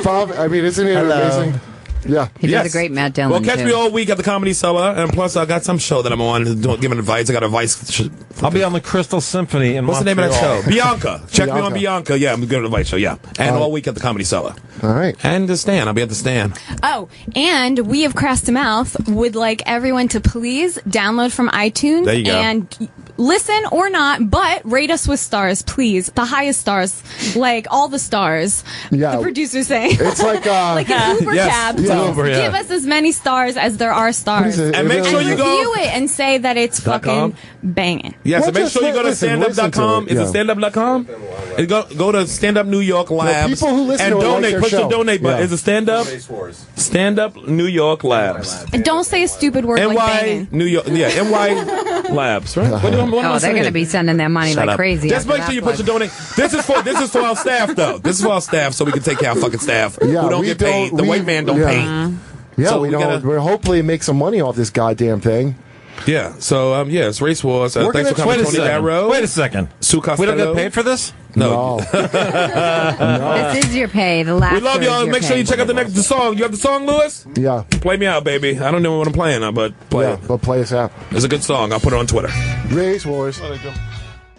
Bob, I mean, isn't it amazing? Yeah. He does a great Matt Dillon. Well, catch too. me all week at the Comedy Cellar, and plus I got some show that I'm on giving advice. I got advice. I'll be on the Crystal Symphony in What's the name of that Montreal. show? Bianca. Check me on Bianca. Yeah, I'm giving an advice show. Yeah, and all week at the Comedy Cellar. All right. And the stand. I'll be at the stand. Oh, and we of Crash to Mouth would like everyone to please download from iTunes There you go. and listen or not, but rate us with stars, please. The highest stars, like all the stars. Yeah. The producers say. It's like like an Uber Yes, cab. it's an Uber, yeah. Give us as many stars as there are stars. What is it? And make sure you go. review it and say that it's fucking .com? banging. Yeah, so Well, make just sure you go to listen to standup.com. it, Is yeah. it standup.com? And go to Stand Up New York Labs. people who listen and to it like donate. their Push show. the donate button. Yeah. Is it stand up? Stand Up New York Labs. And don't say a stupid word like NY banging. New York. Yeah, NY Labs, right? What am I Oh, they're saying? going to be sending their money Shut like up. crazy. Just after make sure you that put your donate. This is for our staff though. This is for our staff so we can take care of fucking staff Yeah, who don't we get paid. don't- The we- white man don't yeah. pay. Yeah, So we're hopefully make some money off this goddamn thing. Yeah. So it's Race Wars. Thanks for coming, Tony Daro. Wait a second. Sue Costello. We don't get paid for this? No. This is your pay. The last. We love y'all. Make sure you check out the song. You have the song, Lewis? Yeah. Play me out, baby. I don't know what I'm playing now, but play it. But play us out. It's a good song. I'll put it on Twitter. Race Wars. There you go.